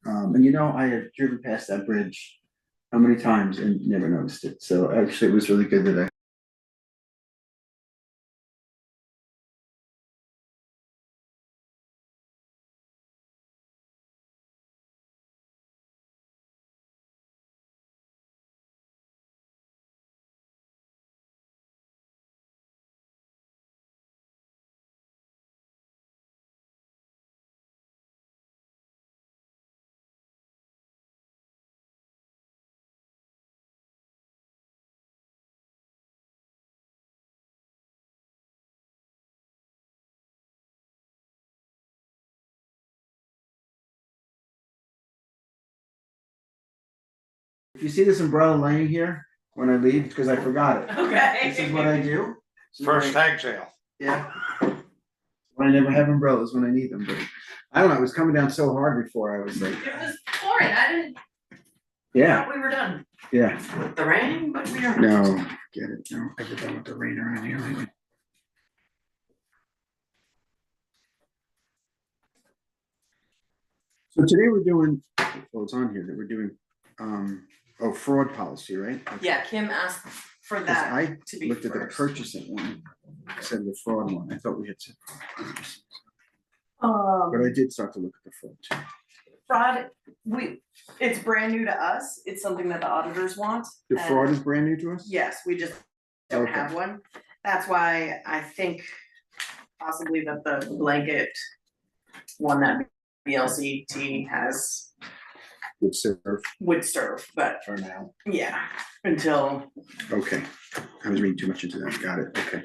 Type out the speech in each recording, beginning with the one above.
And you know, I have driven past that bridge how many times and never noticed it. So actually, it was really good that I. If you see this umbrella laying here when I leave, it's because I forgot it. Okay. This is what I do. First tag sale. Yeah. I never have umbrellas when I need them, but I don't know, it was coming down so hard before I was like, It was pouring, I didn't, yeah, thought we were done yeah. with the rain, but we are. No, get it, no, ever done with the rain around here lately. So today we're doing, well, it's on here that we're doing, fraud policy, right? Yeah, Kim asked for 'Cause that I to be looked at the first. purchasing one, instead of the fraud one, I thought we had said purchasing. But I did start to look at the fraud too. Fraud, it's brand new to us, it's something that the auditors want. The and fraud is brand new to us? Yes, we just don't Okay. have one, that's why I think possibly that the blanket one that BLCT has Would serve would serve, but for now. yeah, until, Okay, I was reading too much into that, got it, okay.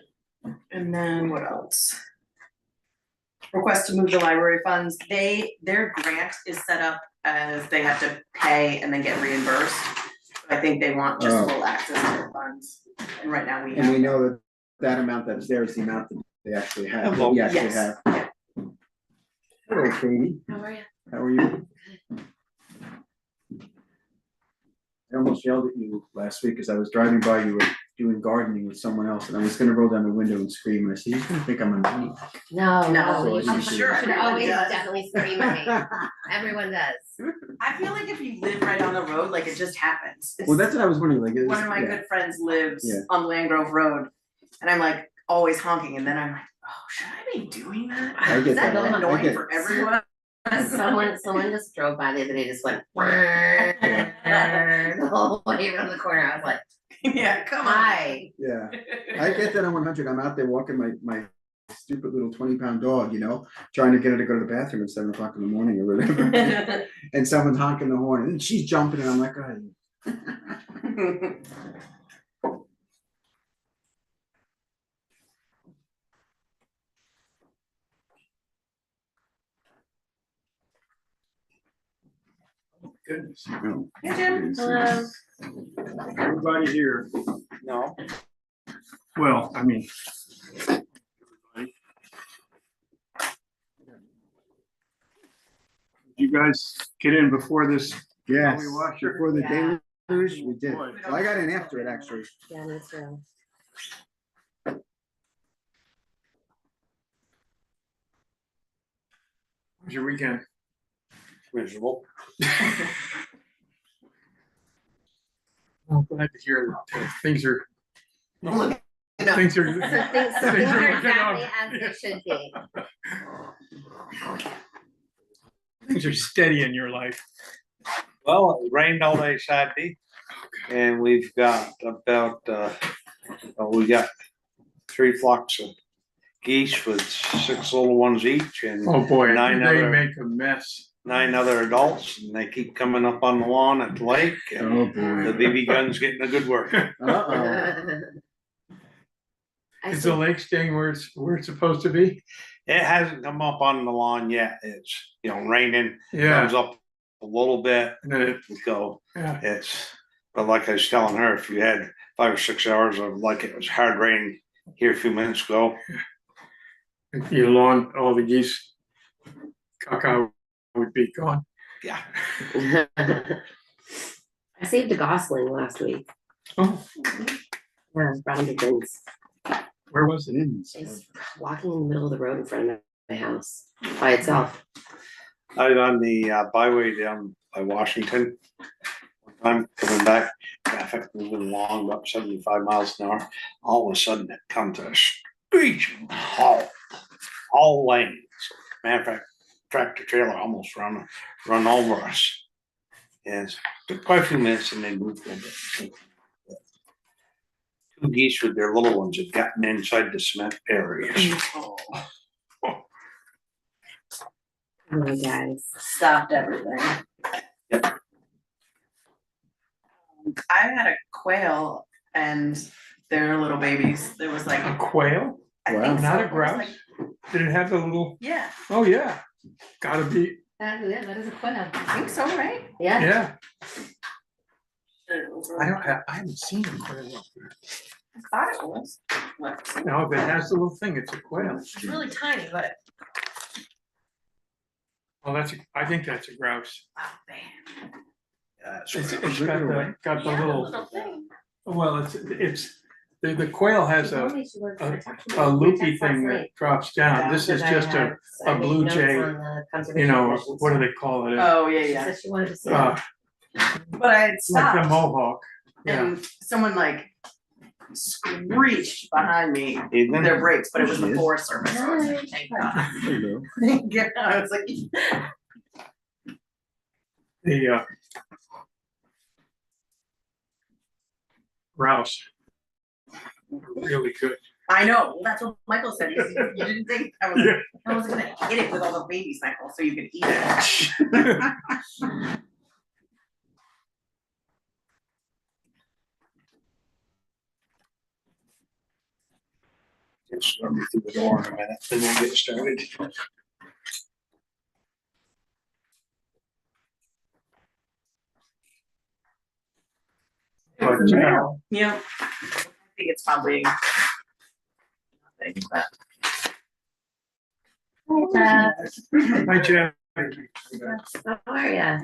and then what else? Request to move the library funds, their grant is set up as they have to pay and then get reimbursed. I think they want just Oh. full access to their funds, and right now we And we have. know that that amount that's there is the amount that they actually have, that Hello. we actually Yes. have. Hello, Katie, How are you? how are you? I almost yelled at you last week because I was driving by, you were doing gardening with someone else, and I was gonna roll down the window and scream, and I said, he's gonna think I'm a maniac. No, No, you I'm should, sure you should everyone always does. definitely scream at me. Everyone does. I feel like if you live right on the road, like it just happens. Well, that's what I was wondering, like, it was, One of my yeah. good friends lives Yeah. on Landgrove Road, and I'm like always honking, and then I'm like, oh, should I be doing that? I get Is that that a lot. I annoying get- for everyone? Someone just drove by the other day, just went the whole way around the corner. I was like, Yeah, come on. hi. Yeah, I get that on 100, I'm out there walking my stupid little 20-pound dog, you know, trying to get her to go to the bathroom at 7 o'clock in the morning or whatever. And someone's honking the horn and she's jumping and I'm like, oh. Goodness. No. Hey, Jim. Hello. Everybody here, No. well, I mean. You guys get in before this? Yes, We watched it. before the Yeah. deluge, we did. Boy. Well, I got in after it, actually. Yeah, me too. How was your weekend? Miserable. I'm glad to hear that things are, Look, things are. So things are working exactly out. as they should be. Things are steady in your life. Well, it rained all day Saturday and we've got about, we got 3 flocks of geese with 6 little ones each and Oh, boy, Nine they other- make a mess. 9 other adults and they keep coming up on the lawn at the lake and Oh, the boy. BB gun's getting a good work. Uh-oh. I Is see. the lake staying where it's supposed to be? It hasn't come up on the lawn yet. It's, raining, Yeah. comes up a little bit, And then it, we go. yeah. But like I was telling her, if you had 5 or 6 hours of like it was hard rain here a few minutes ago, Your lawn, all the geese, caca would be gone. yeah. I saved a gosling last week. Oh, Yeah, rounded things. where was it? It's walking in the middle of the road in front of my house by itself. Out on the byway down by Washington. One time coming back, traffic moving along about 75 miles an hour. All of a sudden it comes to a screeching halt. All lanes. Matter of fact, tractor trailer almost run over us. And it took quite a few minutes and they moved a bit. Two geese with their little ones had gotten inside the cement areas. Oh, guys. Stopped everything. Yep. I had a quail and their little babies, there was like, A quail, I Wow. think so, not a it was grouse? like- Did it have the little, Yeah, oh yeah, gotta be, Yeah, that is a quail. I think so, right? Yeah. yeah. I haven't seen a quail up there. I thought it was. No, if it has the little thing, it's a quail. It's really tiny, but. Well, I think that's a grouse. Oh, man. It's got Look at it. the Yeah, little, thing. well, the quail has She a told me she worked for a Texas. loopy We thing texted that last night. drops down. This is Because I just had- a I made blue notes jay, on the conservation you know, commission what do stuff. they call it? Oh, yeah, She yeah, said she wanted to see it. but I had Like the stopped mohawk, yeah. and someone like screeched behind me, Evening. their brakes, but it was There the she is. Forest Service, so I was like, thank God. There you go. Get out, I was like, The grouse. Really good. I know, well, that's what Michael said, he said, you didn't think I was, Yeah. I was gonna hit it with all the babies, Michael, so you could eat it. Just let me through the door in a minute, then we'll get started. But, Yeah. I think it's probably. Nothing, but. Hi, Jeff. How are ya?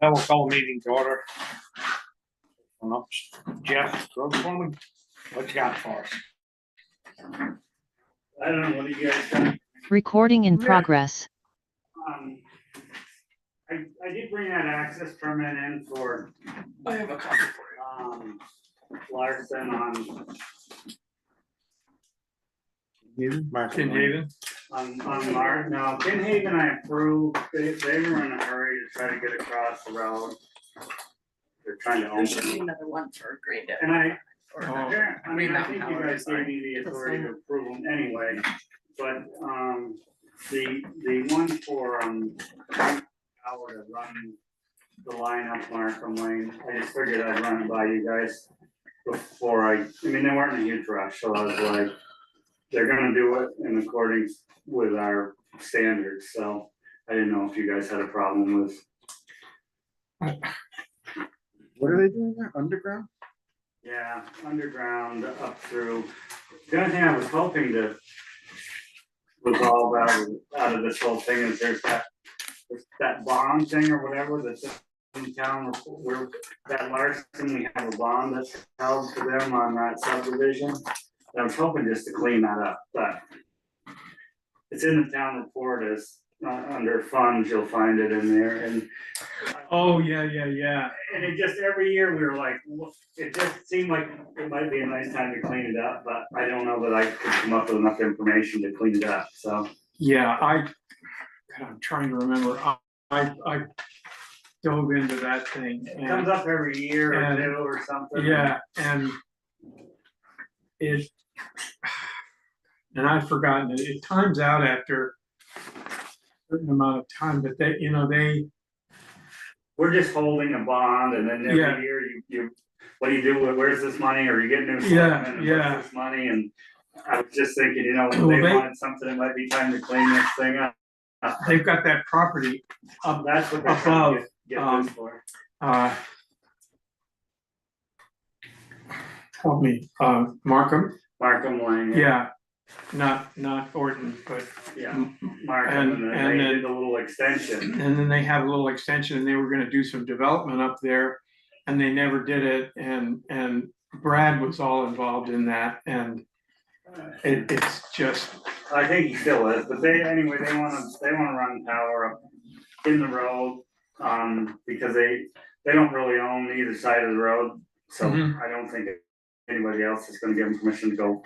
I will call meeting to order. Jeff, go for me. What you got for us? I don't know, what do you guys got? Recording in progress. I did bring that access permit in for, I have a copy for Larson on Kinhaven. Martin, no, Kinhaven I approved, they were in a hurry to try to get across the road. They're trying to you. There should be open, another one for Green Dip. and I Oh. mean, I think you guys gave me the authority to approve them anyway, but, the one for, Howard to run the line up Markham Lane, I just figured I'd run it by you guys before I mean, they weren't in a huge rush, so I was like, they're gonna do it in accordance with our standards, so I didn't know if you guys had a problem with. What are they doing there? Underground? Yeah, underground up through, the only thing I was hoping to resolve out of this whole thing is there's that bond thing or whatever that's in town, where that Larson, we have a bond that's held for them on that subdivision. I was hoping just to clean that up, but it's in the town report as, under funds, you'll find it in there, and Oh, yeah. and it just, every year we were like, it just seemed like it might be a nice time to clean it up, but I don't know that I could come up with enough information to clean it up, so. Yeah, God, I'm trying to remember. I dove into that thing It comes and, up every year or and- two or something. yeah, and I've forgotten it. It times out after a certain amount of time, but they, We're just holding a bond and then Yeah. every year you, what do you do with, where's this money, or you get new Yeah, selectmen, and yeah. what's this money, and I was just thinking, you know, Well, they they- wanted something, it might be time to clean this thing up. they've got that property up, That's what they're trying to above, get this for. help me, Markham, Markham Lane. yeah, not Orton, but, Yeah, and- Markham, and then and they then- did a little extension. and then they have a little extension and they were gonna do some development up there. And they never did it, and Brad was all involved in that, and it's just, I think he still is, but anyway, they wanna run power up in the road, because they don't really own either side of the road. So Mhm. I don't think anybody else is gonna give them permission to go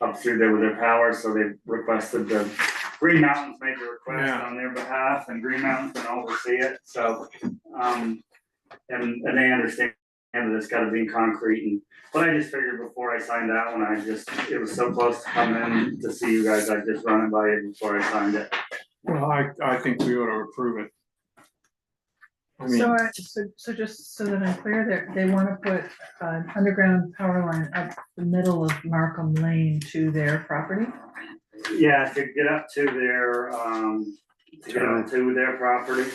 up through there with their power, so they requested the Green Mountains made the request Yeah. on their behalf, and Green Mountain's gonna oversee it, so, and they understand that it's gotta be concrete, and, but I just figured before I signed that one, it was so close to coming in to see you guys, I'd just run it by you before I signed it. Well, I think we ought to approve it. I mean, So just so that I'm clear, they wanna put an underground power line up the middle of Markham Lane to their property? Yeah, to get up to their property.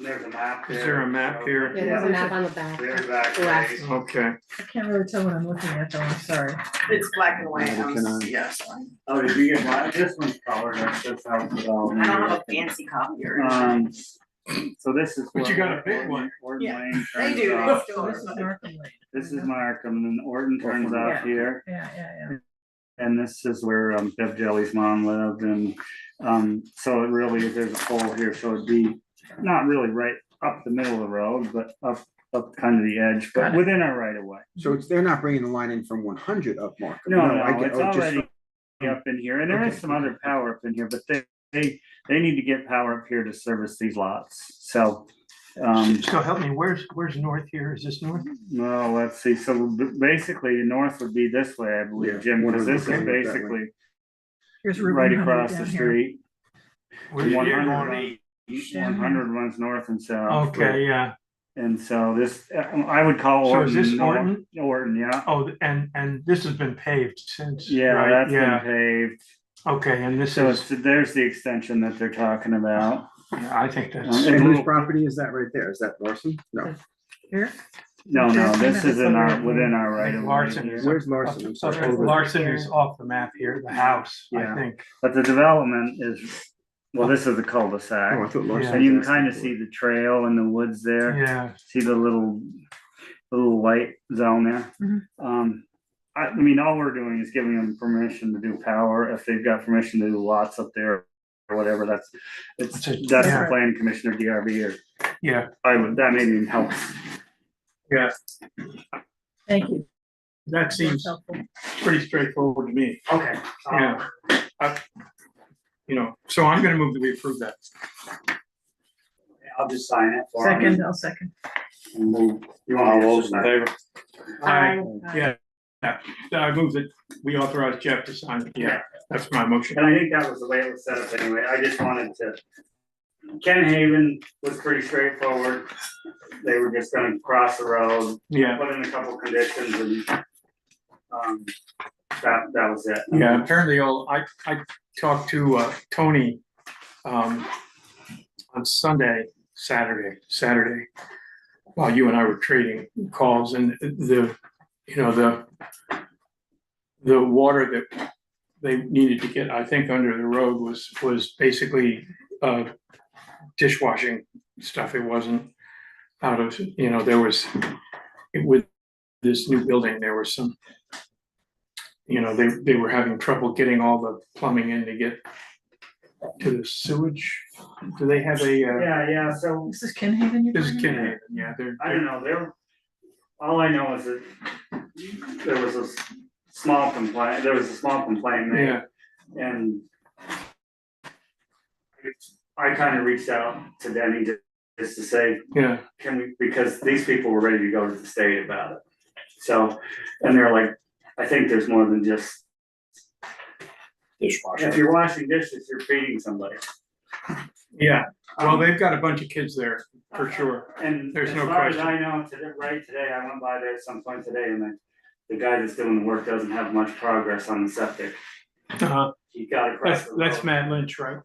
There's a map there. Is there a map here? Yeah, there's a map on the back. There's back. Left. page. Okay, I can't really tell what I'm looking at though, I'm sorry. It's black and white, Yeah, yes. Oh, did you get mine? This one's colored, that's just how it's I don't have developed. a fancy copier. So this is. But you where got a big one. Orton Yeah, Lane They turns do, they off. still So this is are. Markham Lane. This is Markham, and then Orton turns off Yeah. here, Yeah. and this is where Bev Jelly's mom lived, and so it really, there's a pole here, so it'd be not really right up the middle of the road, but up kind of the edge, Got but it. within our right of way. So they're not bringing the line in from 100 up Markham. No, I no, get- it's oh, just already up in here, and there is Okay, some other power up in here, but they need to get power up here to service these lots, so. so help me, where's north here? Is this north? No, let's see, so basically, north would be this way, I Yeah, believe, Jim, because this is 100 that way. basically Here's Route right 100 across down the here. street. Where's One you're hundred going east? 100 runs north and south. Okay, yeah. And so this, I would call So Orton. is this north- Orton? Orton, yeah, Oh, and this has been paved since, yeah, right? that's been Yeah, paved, okay, and this so is, there's the extension that they're talking about. yeah, I think that's, And And whose little- property is that right there? Is that Larson? No. Here? No, this is in our, Larson. within our right of way Larson here. is- Where's Larson? I'm so sorry. Larson is off the map here, the house, I Yeah. think. But the development is, well, this is a Oh, cul-de-sac, I thought Larson. and you can was kind of asking see for it. the trail in the woods there. Yeah, See the little light zone there. Mhm. I mean, all we're doing is giving them permission to do power, if they've got permission to do lots up there or whatever, that's the Yeah. plan commissioner, DRB, or yeah, that maybe helps. yeah, Thank you. that That's seems helpful. pretty straightforward to me, Okay. yeah. So I'm gonna move that we approve that. I'll just sign it for Second, I'll second. You want All me to those just in sign? favor? I, yeah, I move that we authorize Jeff to sign it, yeah, that's my motion. And I think that was the way it was set up anyway, I just wanted to. Ken Haven was pretty straightforward, they were just gonna cross the road, Yeah, put in a couple conditions and. That was it. yeah, apparently I talked to Tony on Saturday, while you and I were trading calls, and the water that they needed to get, I think, under the road was basically dishwashing stuff. It wasn't out of, there was, with this new building, there was some, they were having trouble getting all the plumbing in to get to the sewage. Do they have a, Yeah, so, This is Ken Haven you're this is talking about? Ken Haven, yeah, I don't know, all I know is that there was a small complaint made. Yeah, And I kind of reached out to Denny just to say, yeah, can we, because these people were ready to go to the state about it. So, and they're like, I think there's more than just, dishwasher. if you're washing dishes, you're feeding somebody. Yeah, well, they've got a bunch of kids there, for sure. And There's as no far as question. I know, today, I went by there at some point today, and the guy that's doing the work doesn't have much progress on the septic. He got across the road. That's Matt Lynch, right?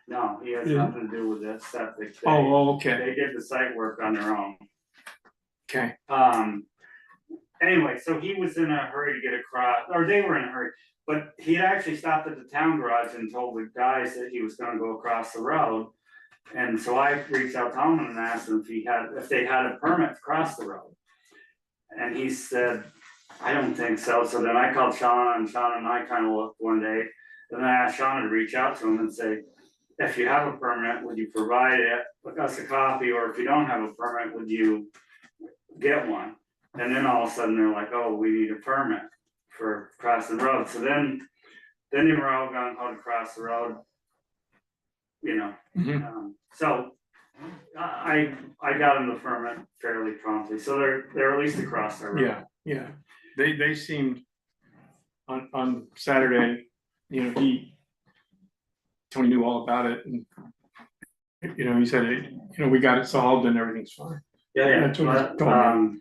No, he has Yeah. nothing to do with the septic. Oh, okay, They did the site work on their own. okay, Anyway, so he was in a hurry to get across, or they were in a hurry, but he had actually stopped at the town garage and told the guys that he was gonna go across the road. And so I reached out to him and asked him if they had a permit to cross the road. And he said, I don't think so, so then I called Shauna, and Shauna and I kinda looked one day, and I asked Shauna to reach out to him and say, if you have a permit, would you provide it, with us a copy, or if you don't have a permit, would you get one? And then all of a sudden, they're like, oh, we need a permit for crossing the road, so then they were all gone how to cross the road. You know, so I got them the permit fairly promptly, so they're at least across the road. Yeah, they seemed on Saturday, Tony knew all about it and. He said, we got it solved and everything's fine. Yeah, That's what he but, told me.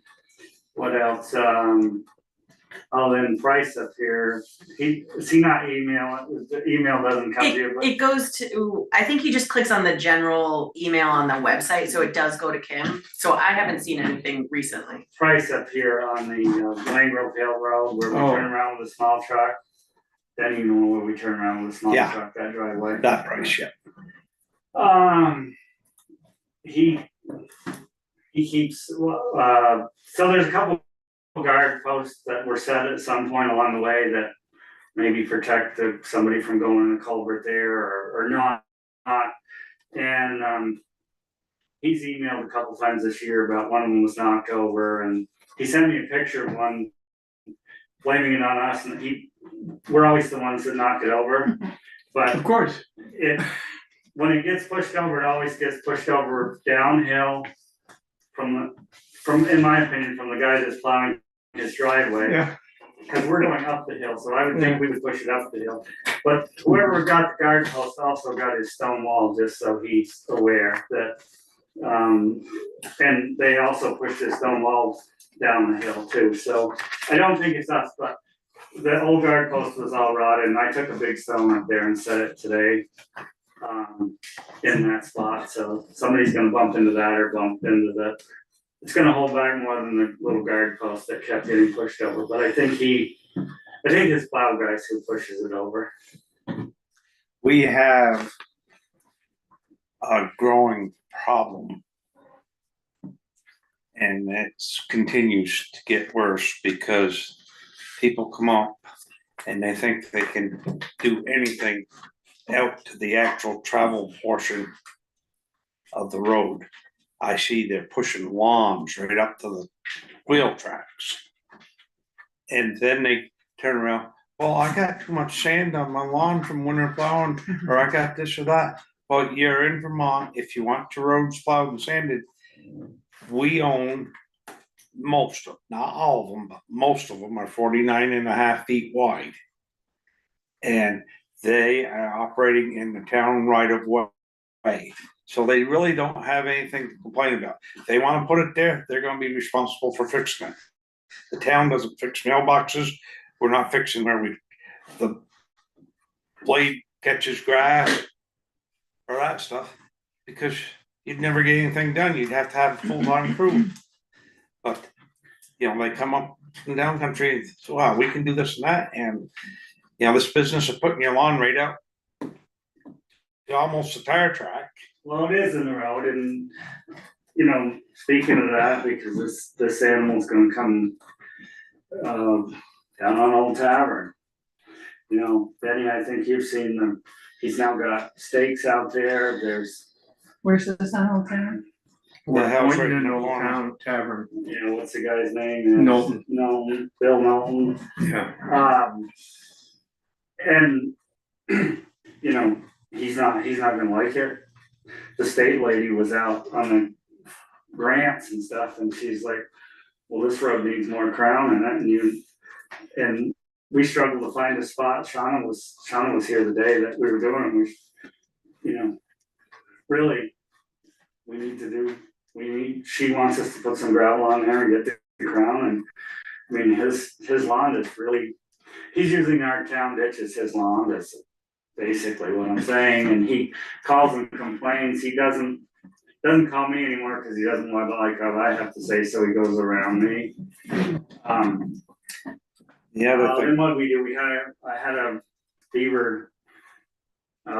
what else, then Price up here, is he not the email doesn't come to you, but. It goes to, I think he just clicks on the general email on the website, so it does go to Kim, so I haven't seen anything recently. Price up here on the Langgrove Hill Road where we turn around with a small truck. Then you know where we turn around with a small Yeah. truck, that driveway. That price, yeah. He keeps, so there's a couple guard posts that were set at some point along the way that maybe protect somebody from going in the culvert there or not. And, he's emailed a couple times this year about one of them was knocked over, and he sent me a picture of one blaming it on us, and we're always the ones that knock it over, but Of course. when it gets pushed over, it always gets pushed over downhill from, in my opinion, from the guy that's plowing his driveway. Yeah. Cause we're going up the hill, so I would think we would push it up the hill, but whoever got the guard post also got his stone wall, just so he's aware that. And they also pushed the stone walls down the hill too, so I don't think it's us, but the old guard post was all rotted, and I took a big stone up there and set it today. In that spot, so somebody's gonna bump into that or bump into it's gonna hold back more than the little guard post that kept getting pushed over, but I think his plow guy's who pushes it over. We have a growing problem. And it continues to get worse because people come up and they think they can do anything out to the actual travel portion of the road. I see they're pushing lawns right up to the wheel tracks. And then they turn around, well, I got too much sand on my lawn from winter plowing, or I got this or that. Well, you're in Vermont, if you want your roads plowed and sanded, we own most of, not all of them, but most of them are 49.5 feet wide. And they are operating in the town right of way. So they really don't have anything to complain about. If they want to put it there, they're gonna be responsible for fixing it. The town doesn't fix mailboxes. We're not fixing where the blade catches grass or that stuff, because you'd never get anything done. You'd have to have a full-time crew. But, they come up from down country and say, wow, we can do this and that. And, this business of putting your lawn right out to almost a tire track. Well, it is in the road, and, speaking of that, because this animal's gonna come, down on Old Tavern. Benny, I think you've seen them, he's now got stakes out there, Where's this on Old Town? We're house right pointing in in the Old corner. Town Tavern. what's the guy's name? Knowlton. Knowlton, Bill Knowlton. Yeah. And, he's not gonna like it. The state lady was out on the grants and stuff, and she's like, well, this road needs more crown in it, and we struggled to find a spot. Shauna was here the day that we were doing it, really, she wants us to put some gravel on there and get the crown, and his lawn is really, he's using our town ditch as his lawn, that's basically what I'm saying, and he calls and complains, he doesn't call me anymore because he doesn't want to like what I have to say, so he goes around me. The other Then thing, what we do, I had a beaver.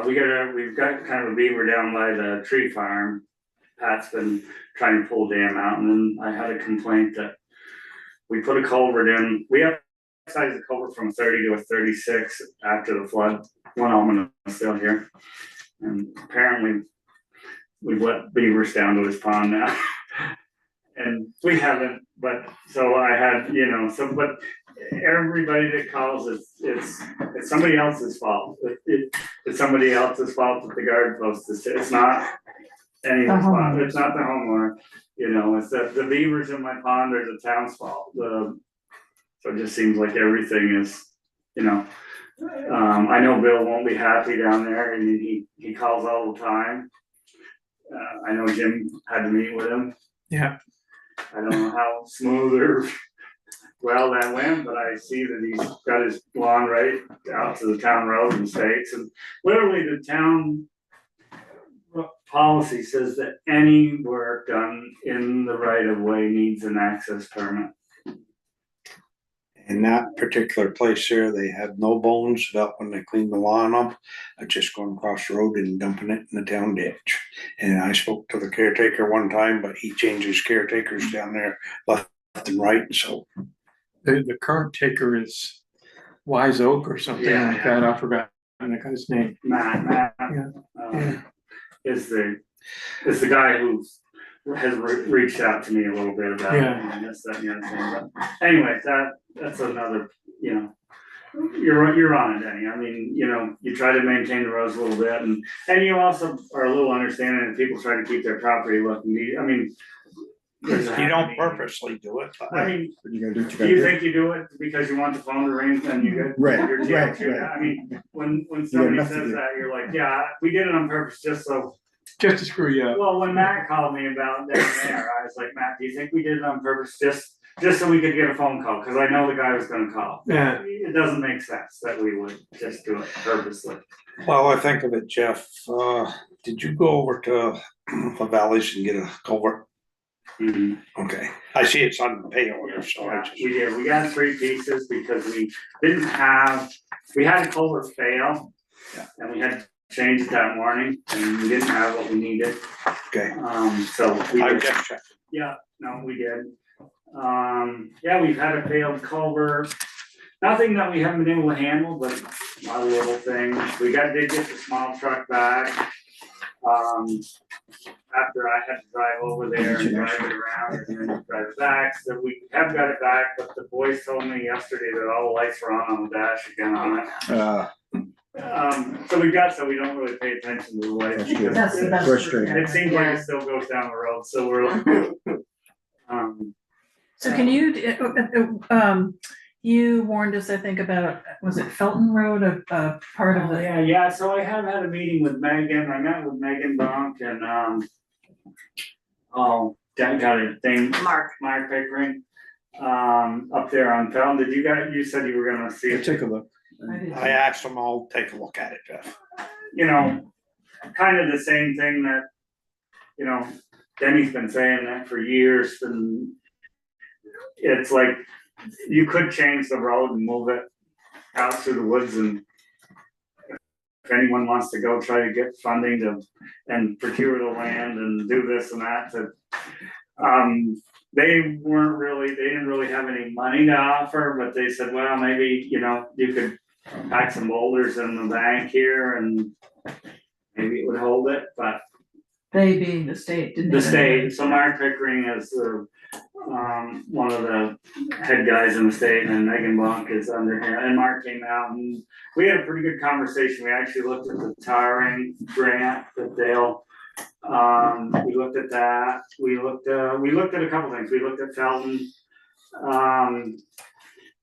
We've got kind of a beaver down by the tree farm. Pat's been trying to pull dam out, and then I had a complaint that we put a culvert in, we have sized the culvert from 30 to a 36 after the flood, one element is still here. And apparently, we've let beavers down to this pond now. And we haven't, but, so I had, you know, so, but everybody that calls, it's somebody else's fault. It's somebody else's fault that the guard post is, it's not anyone's fault, it's not the homeowner. You know, it's the beavers in my pond are the town's fault, so it just seems like everything is, you know. I know Bill won't be happy down there, and he calls all the time. I know Jim had to meet with him. Yeah. I don't know how smooth or well that went, but I see that he's got his lawn right out to the town road and stakes, and literally the town policy says that any work done in the right of way needs an access permit. In that particular place there, they had no bones about when they cleaned the lawn up, of just going across the road and dumping it in the town ditch. And I spoke to the caretaker one time, but he changes caretakers down there left and right, so. The current taker is Wise Oak or something Yeah, like that, I forgot the guy's name. Matt, Yeah. is the guy who has reached out to me a little bit about it, and this, that, and the other thing, but anyway, that's another, you know, you're on it, Denny. I mean, you know, you try to maintain the roads a little bit, and you also are a little understanding that people try to keep their property looking neat. I mean, You don't purposely do it, but I mean, What you gotta do, what you do gotta you do. think you do it because you want the phone to ring and you get Right, your tail right, chewed right. out? I mean, when somebody enough to says do. that, you're like, yeah, we did it on purpose just so. Just to screw you up. Well, when Matt called me about down there, I was like, Matt, do you think we did it on purpose just so we could get a phone call? Cause I know the guy was gonna call. Yeah. It doesn't make sense that we would just do it purposely. well, I think of it, Jeff, did you go over to the valleys and get a culvert? Okay, I see it's on the pay order, so I Yeah, just. we did, we got 3 pieces because we had a culvert fail. Yeah. And we had to change it that morning and we didn't have what we needed. Okay, So we I did, just checked. yeah, no, we did. Yeah, we've had a failed culvert, nothing that we haven't been able to handle, but a lot of little things. We did get the small truck back. After I had to drive over there and drive it around and then drive it back, so we have got it back, but the boys told me yesterday that all the lights were on the dash again on it. So we don't really pay attention to the lights. Frustrating. That's the best. Frustrating. It seems like it still goes down the road, so we're like. So can you warned us, I think, about, was it Felton Road, a part of the, Yeah, so I have had a meeting with Megan, I met with Megan Bonk and, Dan got a thing, Mark, Pickering. Up there on Felton, you said you were gonna see We'll it, take a look. I asked them, I'll take a look at it, Jeff. you know, kind of the same thing that, you know, Denny's been saying that for years, and it's like, you could change the road and move it out through the woods, and if anyone wants to go try to get funding and procure the land and do this and that, they didn't really have any money to offer, but they said, well, maybe, you know, you could pack some boulders in the bank here and maybe it would hold it, but they being the state, didn't the they? state, so Mark Pickering is one of the head guys in the state, and Megan Bonk is under him, and Mark came out and we had a pretty good conversation. We actually looked at the tarring grant that we looked at that, we looked at a couple things, we looked at Felton.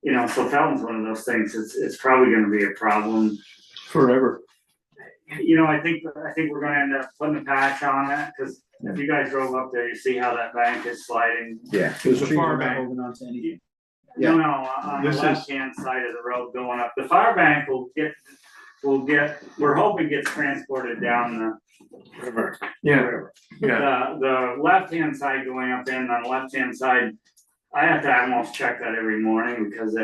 You know, so Felton's one of those things, it's probably gonna be a problem. Forever. You know, I think we're gonna end up putting a patch on it, cause if you guys drove up there, you see how that bank is sliding. Yeah. There's a Trees are far not bank. holding on to anything. No, on the This is- left-hand side of the road going up, the fire bank we're hoping gets transported down the River. Yeah, river. yeah. The left-hand side going up in, on the left-hand side, I have to almost check that every morning because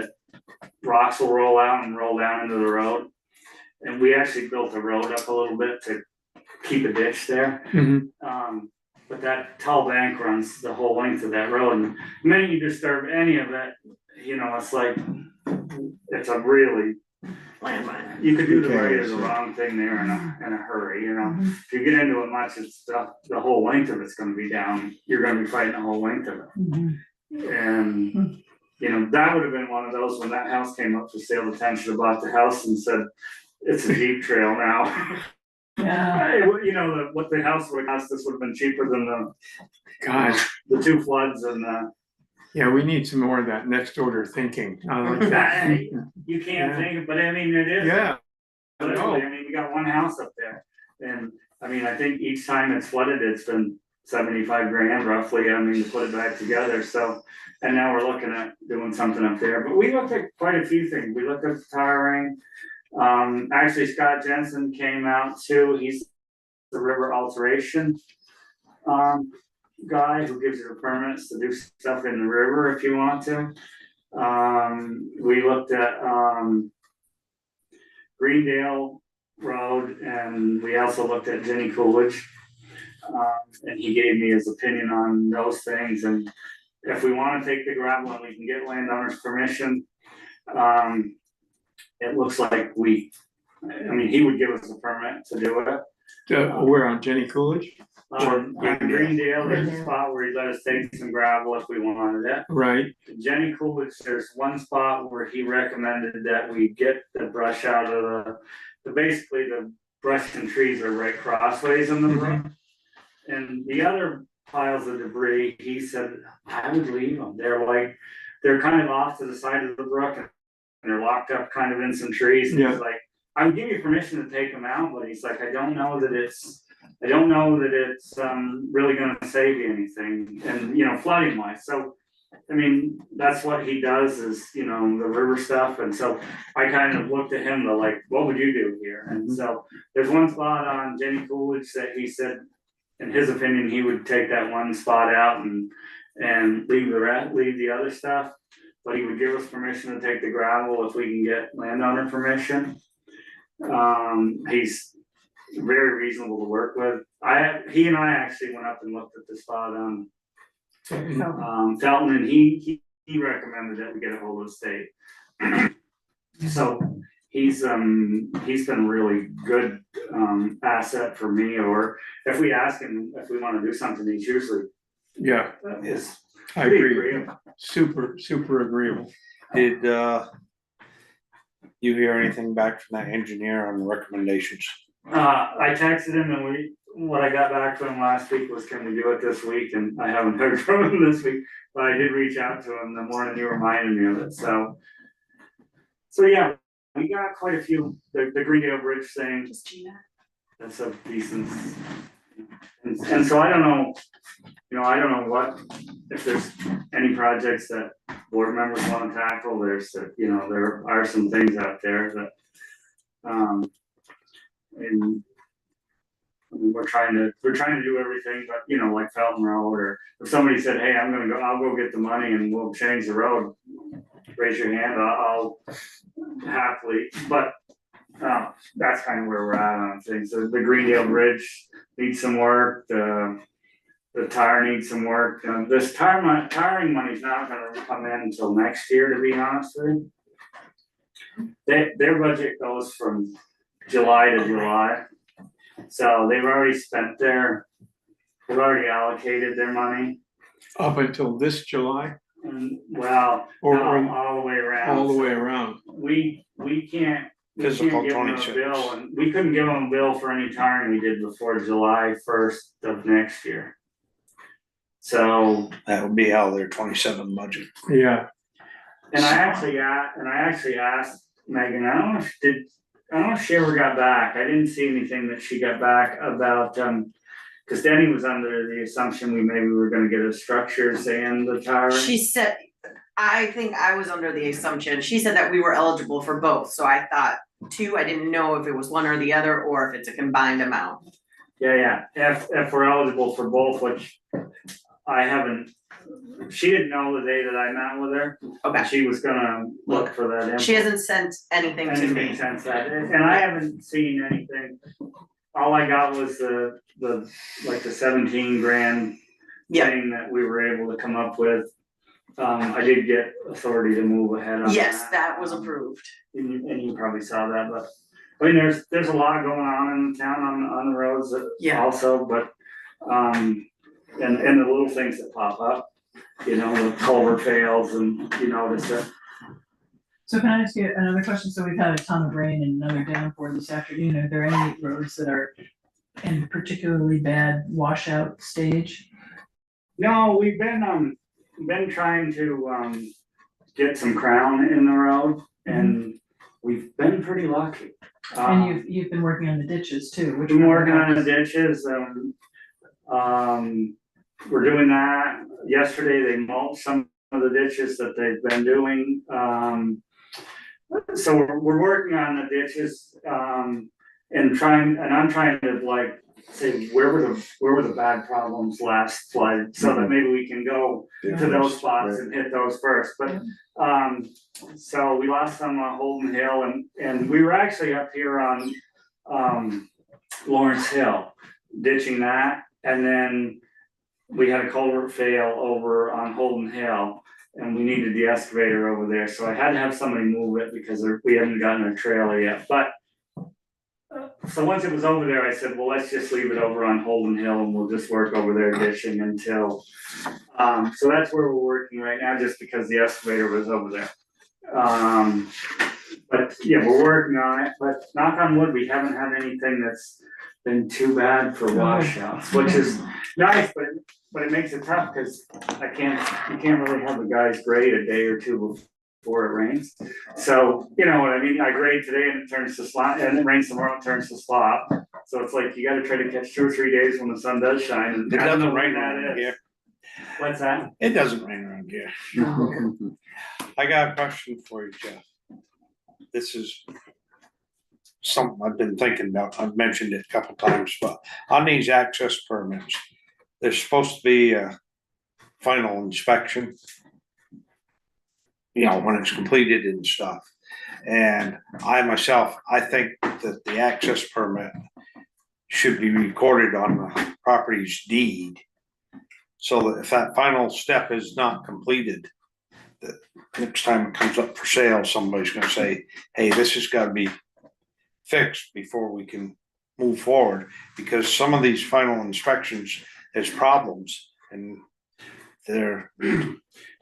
rocks will roll out and roll down into the road. And we actually built the road up a little bit to keep a ditch there. Mhm. but that tall bank runs the whole length of that road, and the minute you disturb any of it, you know, it's like, it's a really, Landmine. you could do the right or Okay, the so- wrong thing there in a hurry, you know? If you get into it much, it's the whole length of it's gonna be down, you're gonna be fighting the whole length of it. And, you know, that would have been one of those, when that house came up for sale, the town should have bought the house and said, it's a Jeep trail now. Yeah. Hey, you know, what the house would cost, this would have been cheaper than God, the two floods and yeah, we need some more of that next order thinking. I like that. that. You can't Yeah. think, but I mean, it is. Yeah, I Literally, know. I mean, we got one house up there, and, I mean, I think each time it's flooded, it's been 75 grand roughly, I mean, to put it back together, so. And now we're looking at doing something up there, but we looked at quite a few things, we looked at the tiring. Actually, Scott Jensen came out too, he's the river alteration. Guy who gives you the permits to do stuff in the river if you want to. We looked at, Greendale Road, and we also looked at Jenny Coolidge. And he gave me his opinion on those things, and if we wanna take the gravel and we can get landowners' permission, it looks like I mean, he would give us a permit to do it. We're on Jenny Coolidge, On Greendale, there's a spot where he let us take some gravel if we wanted it. right? Jenny Coolidge, there's one spot where he recommended that we get the brush out of basically the brush and trees are right crossways in the brook. And the other piles of debris, he said, I would leave them, they're kind of off to the side of the brook and they're locked up kind of in some trees, and he's like, I would give you permission to take them out, but he's like, I don't know that it's really gonna save you anything, and, you know, flooding wise, so. I mean, that's what he does is, you know, the river stuff, and so I kind of looked at him to like, what would you do here? And so there's one spot on Jenny Coolidge that he said, in his opinion, he would take that one spot out and leave the other stuff. But he would give us permission to take the gravel if we can get landowner permission. He's very reasonable to work with. He and I actually went up and looked at the spot on Felton, and he recommended that we get a hold of the state. So he's been a really good asset for me, or if we ask him if we wanna do something, he's usually Yeah, is I pretty agree. agreeable. Super agreeable. Did, you hear anything back from that engineer on the recommendations? I texted him, and what I got back from him last week was, can we do it this week? And I haven't heard from him this week, but I did reach out to him the morning you reminded me of it, so. So yeah, we got quite a few, the Greendale Bridge thing, Just Gina. that's a decent. And so I don't know, you know, I don't know what, if there's any projects that board members wanna tackle, you know, there are some things out there that, and I mean, we're trying to do everything, but, you know, like Felton Road, or if somebody said, hey, I'll go get the money and we'll change the road, raise your hand, I'll happily, but, that's kind of where we're at on things. The Greendale Bridge needs some work, the tire needs some work, this tiring money's not gonna come in until next year, to be honest with you. Their budget goes from July to July. So they've already allocated their money, Up until this July, and well, Or- all the way around. all the way around. We can't give Physical them a 26. bill, and we couldn't give them a bill for any tiring we did before July 1st of next year. So, That would be out of their 27 budget. Yeah, and I actually asked Megan, I don't know if she ever got back, I didn't see anything that she got back about, cause Denny was under the assumption we maybe were gonna get a structures and the tiring. She said, I think I was under the assumption, she said that we were eligible for both, so I thought two, I didn't know if it was one or the other, or if it's a combined amount. Yeah, if we're eligible for both, which I haven't, she didn't know the day that I met with her. Okay. She was gonna look for that. She hasn't sent anything to me. Anything since that, and I haven't seen anything. All I got was the like the 17 grand Yeah, thing that we were able to come up with. I did get authority to move ahead on yes, that was approved. And you probably saw that, but, I mean, there's a lot going on in the town on the roads Yeah. also, but, and the little things that pop up, you know, the culvert fails and you notice it. So can I ask you another question? So we've had a ton of rain and another downpour this afternoon. Are there any roads that are in particularly bad washout stage? No, we've been trying to, get some crown in the road and we've been pretty lucky. And you've been working on the ditches too, which. We've been working on the ditches, we're doing that. Yesterday, they mulched some of the ditches that they've been doing. So we're working on the ditches, and I'm trying to like say, where were the bad problems last flood? So that maybe we can go to those spots and hit those first, but, so we lost some on Holden Hill and we were actually up here on, Lawrence Hill, ditching that, and then we had a culvert fail over on Holden Hill, and we needed the excavator over there, so I had to have somebody move it because we haven't gotten a trailer yet, but. So once it was over there, I said, well, let's just leave it over on Holden Hill and we'll just work over there ditching until, so that's where we're working right now, just because the excavator was over there. But yeah, we're working on it, but knock on wood, we haven't had anything that's been too bad for washouts, which is nice, but it makes it tough, cause you can't really have the guys grade a day or two before it rains. So, you know what I mean, I grade today and it turns to slop, and it rains tomorrow, it turns to slop. So it's like, you gotta try to catch 2 or 3 days when the sun does shine. And It I don't know doesn't rain when around that is. here. What's that? It doesn't rain around here. I got a question for you, Jeff. This is something I've been thinking about. I've mentioned it a couple times, but on these access permits, there's supposed to be a final inspection. You know, when it's completed and stuff. And I think that the access permit should be recorded on the property's deed. So that if that final step is not completed, that next time it comes up for sale, somebody's gonna say, hey, this has gotta be fixed before we can move forward. Because some of these final inspections has problems and they're.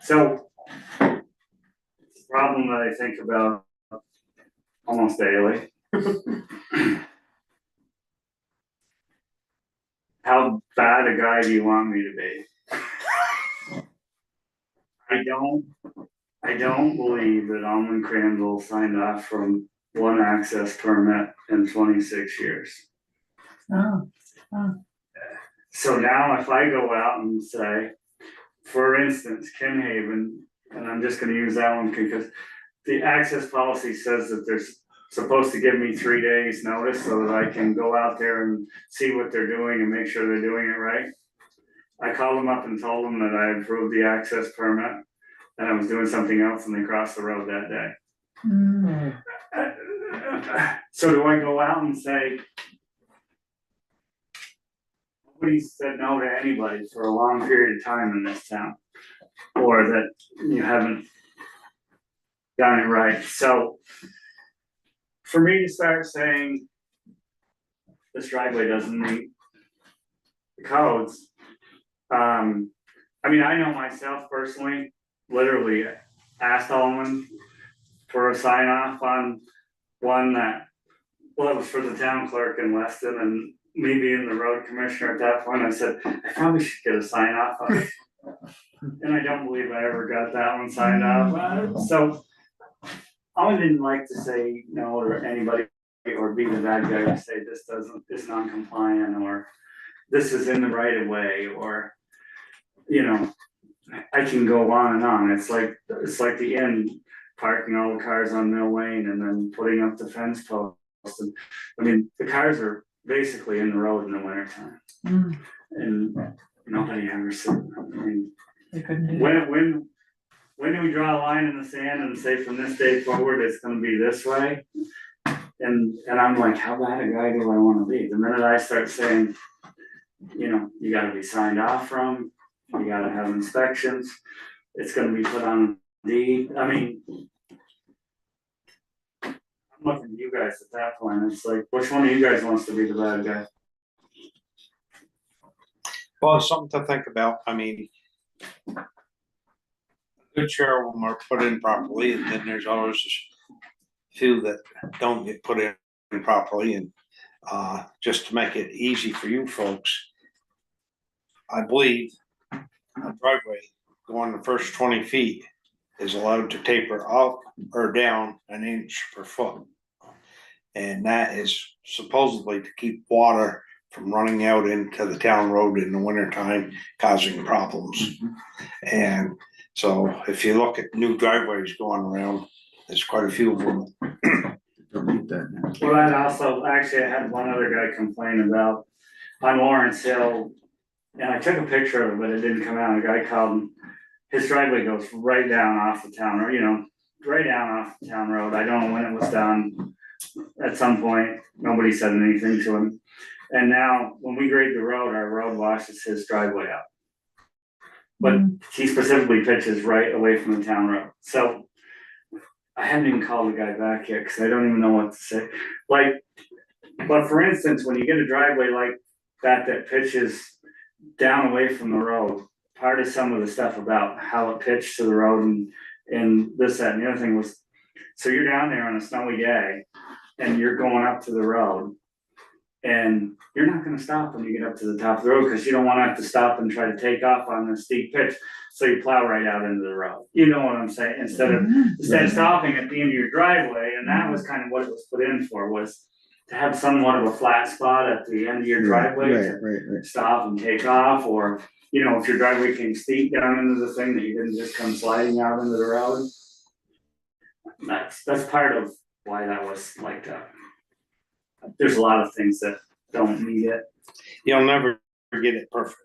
So. Problem that I think about almost daily. How bad a guy do you want me to be? I don't believe that Almond Crandall signed off from one access permit in 26 years. Oh, So now if I go out and say, for instance, Ken Haven, and I'm just gonna use that one because the access policy says that they're supposed to give me 3 days notice so that I can go out there and see what they're doing and make sure they're doing it right. I called them up and told them that I approved the access permit and I was doing something else and they crossed the road that day. So do I go out and say, nobody said no to anybody for a long period of time in this town? Or that you haven't done it right. So for me to start saying this driveway doesn't meet the codes, I mean, I know myself personally, literally asked Allman for a sign off on one that, well, it was for the town clerk in Weston, and me being the road commissioner at that point, I said, I probably should get a sign off on it. And I don't believe I ever got that one signed off. So I didn't like to say no to anybody or be the bad guy to say this is non-compliant or this is in the right of way, or, you know, I can go on and on. It's like the end, parking all the cars on Mill Lane and then putting up the fence posts. And, I mean, the cars are basically in the road in the winter time. And nobody ever said, I mean, they couldn't do that. when do we draw a line in the sand and say from this day forward, it's gonna be this way? And I'm like, how bad a guy do I wanna be? The minute I start saying, you know, you gotta be signed off from, you gotta have inspections, it's gonna be put on deed, I mean. I'm looking at you guys at that point, it's like, which one of you guys wants to be the bad guy? Well, it's something to think about. I mean, a good share of them are put in properly, and then there's always a few that don't get put in properly. And just to make it easy for you folks, I believe a driveway going the first 20 feet is allowed to taper up or down an inch per foot. And that is supposedly to keep water from running out into the town road in the wintertime, causing problems. And so if you look at new driveways going around, there's quite a few of them. Don't need that now. Well, that also, actually, I had one other guy complain about on Lawrence Hill, and I took a picture of it, but it didn't come out, a guy called, his driveway goes right down off the town, or, you know, right down off the town road, I don't know when it was done. At some point, nobody said anything to him, and now, when we grade the road, our road washes his driveway out. But he specifically pitches right away from the town road, so I haven't even called the guy back yet, cause I don't even know what to say, like, but for instance, when you get a driveway like that pitches down away from the road, part of some of the stuff about how it pitched to the road and this, that, and the other thing was, so you're down there on a snowy day, and you're going up to the road, and you're not gonna stop when you get up to the top of the road, cause you don't wanna have to stop and try to take off on the steep pitch, so you plow right out into the road, you know what I'm saying, instead of stopping at the end of your driveway, and that was kind of what it was put in for, was to have somewhat of a flat spot at the end of your driveway to Right. stop and take off, or, you know, if your driveway came steep down into the thing, that you didn't just come sliding out into the road. That's part of why that was like that. There's a lot of things that don't need it. You'll never get it perfect.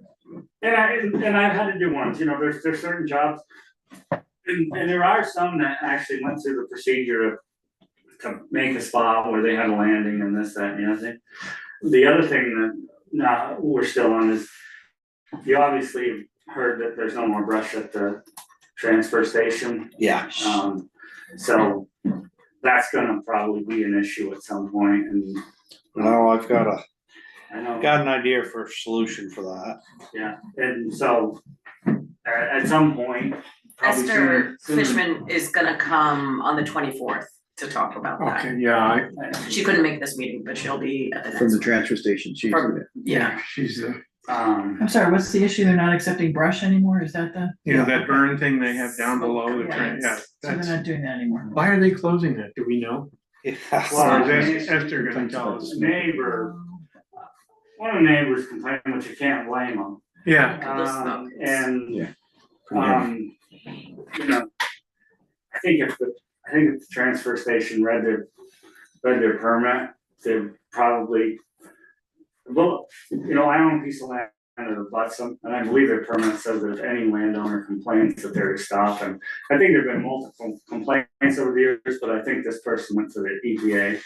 And I've had to do ones, you know, there's certain jobs, and there are some that actually went through the procedure to make a spot where they had a landing and this, that, and the other thing. The other thing that, now, we're still on is, you obviously heard that there's no more brush at the transfer station. Yeah. So that's gonna probably be an issue at some point, and. Well, I've got I know. an idea for a solution for that. Yeah, and so, at some point, probably Esther sooner. Fishman is gonna come on the 24th to talk about that. Okay, yeah, She couldn't make this meeting, but she'll be at the next. From the one. transfer station, she's. From- Yeah, she's the, I'm sorry, what's the issue? They're not accepting brush anymore? Is that the, you know, that burn thing they have down below the Yeah. train, yeah. so they're That's, not doing that anymore? why are they closing that? Do we know? Yeah. Well, Or is Esther gonna tell us? neighbor, one of the neighbors complained, which you can't blame them. Yeah, And, Yeah. you know, I think if the transfer station read their permit, they probably, well, you know, I own a piece of land that abuts them, and I believe their permit says that if any landowner complains that they're to stop, and I think there've been multiple complaints over the years, but I think this person went to the EPA.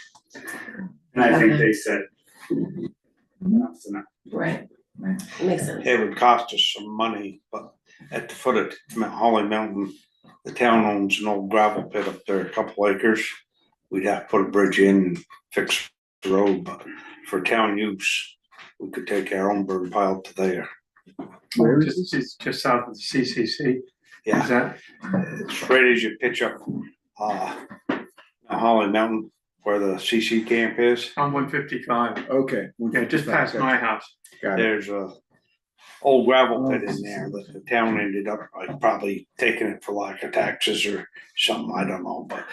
And I think they said, enough's enough. Right. Makes sense. It would cost us some money, but at the foot of Holly Mountain, the town owns an old gravel pit up there, a couple acres. We'd have to put a bridge in and fix the road, but for town use, we could take our own burn pile to there. Where is this? it's just south of the CCC, is Yeah, that, it's right as you pitch up, Holly Mountain, where the CC camp is. on 155? Okay. Yeah, just past my house. Got it. There's a old gravel pit in there that the town ended up like probably taking it for lack of taxes or something, I don't know, but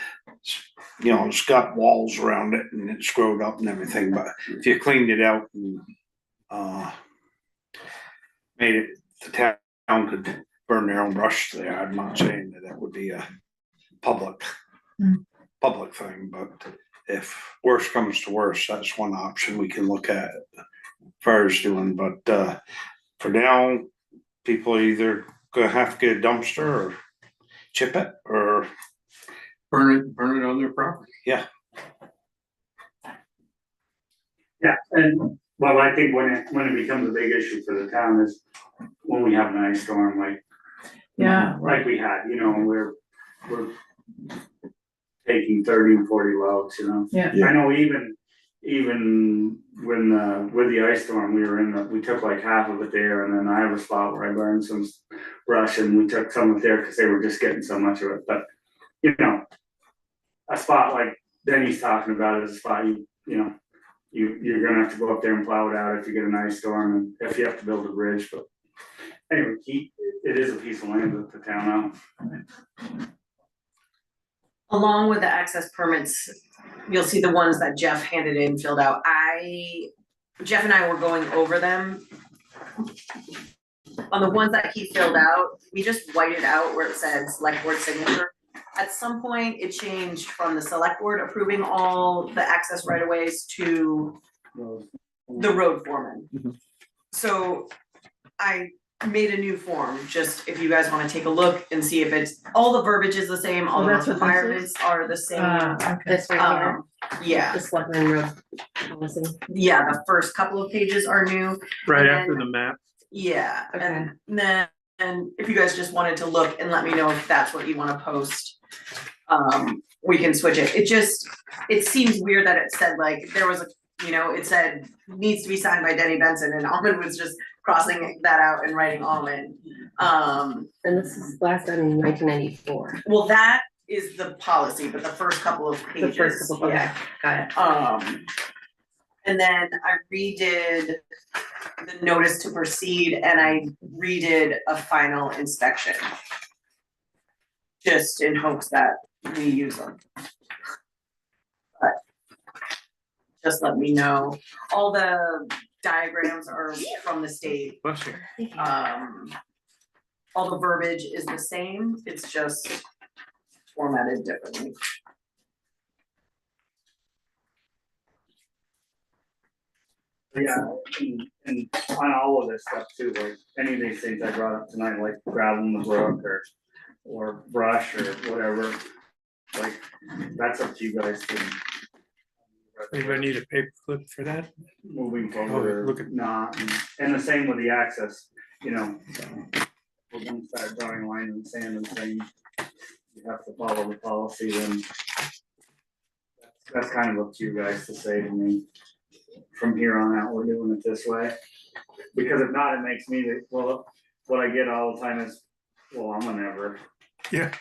you know, it's got walls around it and it's screwed up and everything, but if you cleaned it out and made it, the town could burn their own brush there. I'm not saying that that would be a public thing, but if worse comes to worse, that's one option we can look at as far as doing, but for now, people either gonna have to get a dumpster or chip it or. Burn it on their property. Yeah, and Well, I think when it becomes a big issue for the town is when we have an ice storm like. Yeah. Like we had, you know, we're taking 30 and 40 loads, you know. Yeah. I know even when with the ice storm, we took like half of it there, and then I have a spot where I burned some brush and we took some of it there because they were just getting so much of it, but you know, a spot like Denny's talking about is a spot you're gonna have to go up there and plow it out if you get an ice storm and if you have to build a bridge, but anyway, it is a piece of land that the town owns. Along with the access permits, you'll see the ones that Jeff handed in, filled out. Jeff and I were going over them. On the ones that he filled out, we just whited out where it said select board signature. At some point, it changed from the select board approving all the access right of ways to the road foreman. So I made a new form, just if you guys wanna take a look and see if it's, all the verbiage is the same, all Oh, the that's what this is? requirements are the same. Okay. This right here, Yeah, the selectmen road policy. yeah, the first couple of pages are new, Right And after then- the map. yeah, Okay. and then, and if you guys just wanted to look and let me know if that's what you wanna post, we can switch it. It seems weird that it said like, there was a, it said needs to be signed by Denny Benson, and Almond was just crossing that out and writing Almond. And this is last done in 1994. Well, that is the policy, but the first couple of pages, The first couple, okay, yeah. got it. And then I redid the notice to proceed and I redid a final inspection. Just in hopes that we use them. But just let me know. All the diagrams are from the state. Bless you. All the verbiage is the same, it's just formatted differently. Yeah, and on all of this stuff too, like any of these things I brought up tonight, like gravel in the brook or brush or whatever, like, that's up to you guys to. Anybody need a paper clip for that? Moving Oh, forward look or at- not, and the same with the access, you know. We're gonna start drawing a line in the sand and saying, you have to follow the policy, then. That's kind of up to you guys to say to me, from here on out, we're doing it this way. Because if not, it makes me, well, what I get all the time is, well, I'm gonna never. Yeah.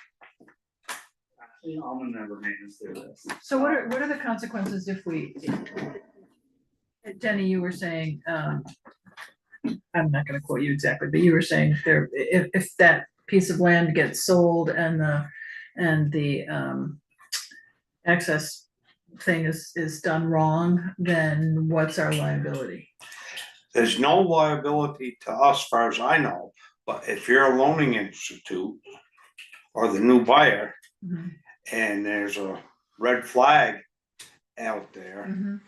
I'm gonna never make us do this. So what are the consequences if we, Jenny, you were saying, I'm not gonna quote you exactly, but you were saying if that piece of land gets sold and the access thing is done wrong, then what's our liability? There's no liability to us, as far as I know, but if you're a loaning institute or the new buyer Mhm. and there's a red flag out there, Mhm.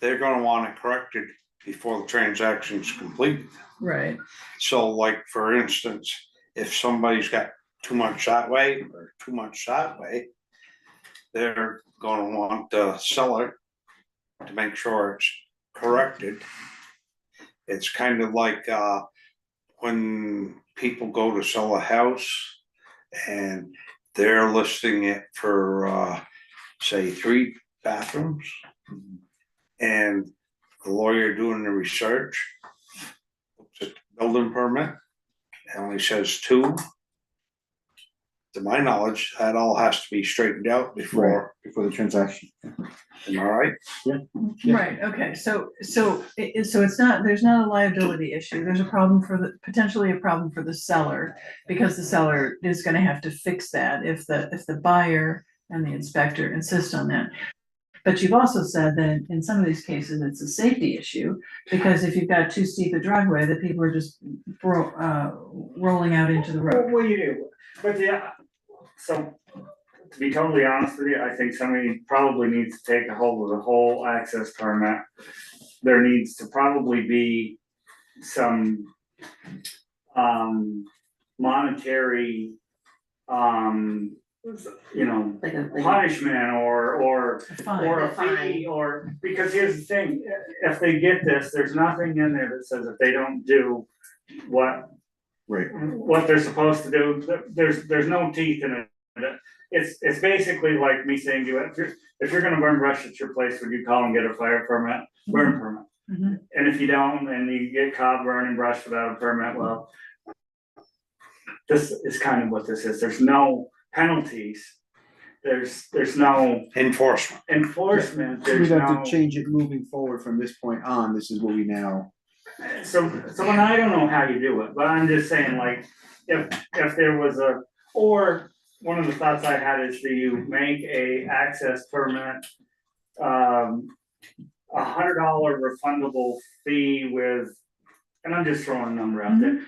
they're gonna want it corrected before the transaction's completed. Right, So like, for instance, if somebody's got too much that way or too much that way, they're gonna want the seller to make sure it's corrected. It's kind of like, when people go to sell a house and they're listing it for, say, 3 bathrooms. And the lawyer doing the research, looks at the building permit, and only says 2. To my knowledge, that all has to be straightened out before the transaction. am I right? Yeah. right, okay, so it's not, there's not a liability issue, there's a problem potentially a problem for the seller. Because the seller is gonna have to fix that if the buyer and the inspector insist on that. But you've also said that in some of these cases, it's a safety issue, because if you've got too steep a driveway, that people are just rolling out into the road. Well, you do, but yeah, so, to be totally honest with you, I think somebody probably needs to take a hold of the whole access permit. There needs to probably be some, monetary, you know, Like a, punishment or Fine. or a Fine. fee, or, because here's the thing, if they get this, there's nothing in there that says if they don't do what Right. they're supposed to do, there's no teeth in it. It's basically like me saying to you, if you're gonna burn brush at your place, would you call and get a fire permit, burn permit? Mhm. And if you don't, and you get caught burning brush without a permit, well, this is kind of what this is, there's no penalties. There's no Enforcement. enforcement, So we'd there's have no. to change it moving forward from this point on, this is what we now. So when I don't know how you do it, but I'm just saying, like, if there was or one of the thoughts I had is, do you make a access permit, $100 refundable fee with, and I'm just throwing a number out there,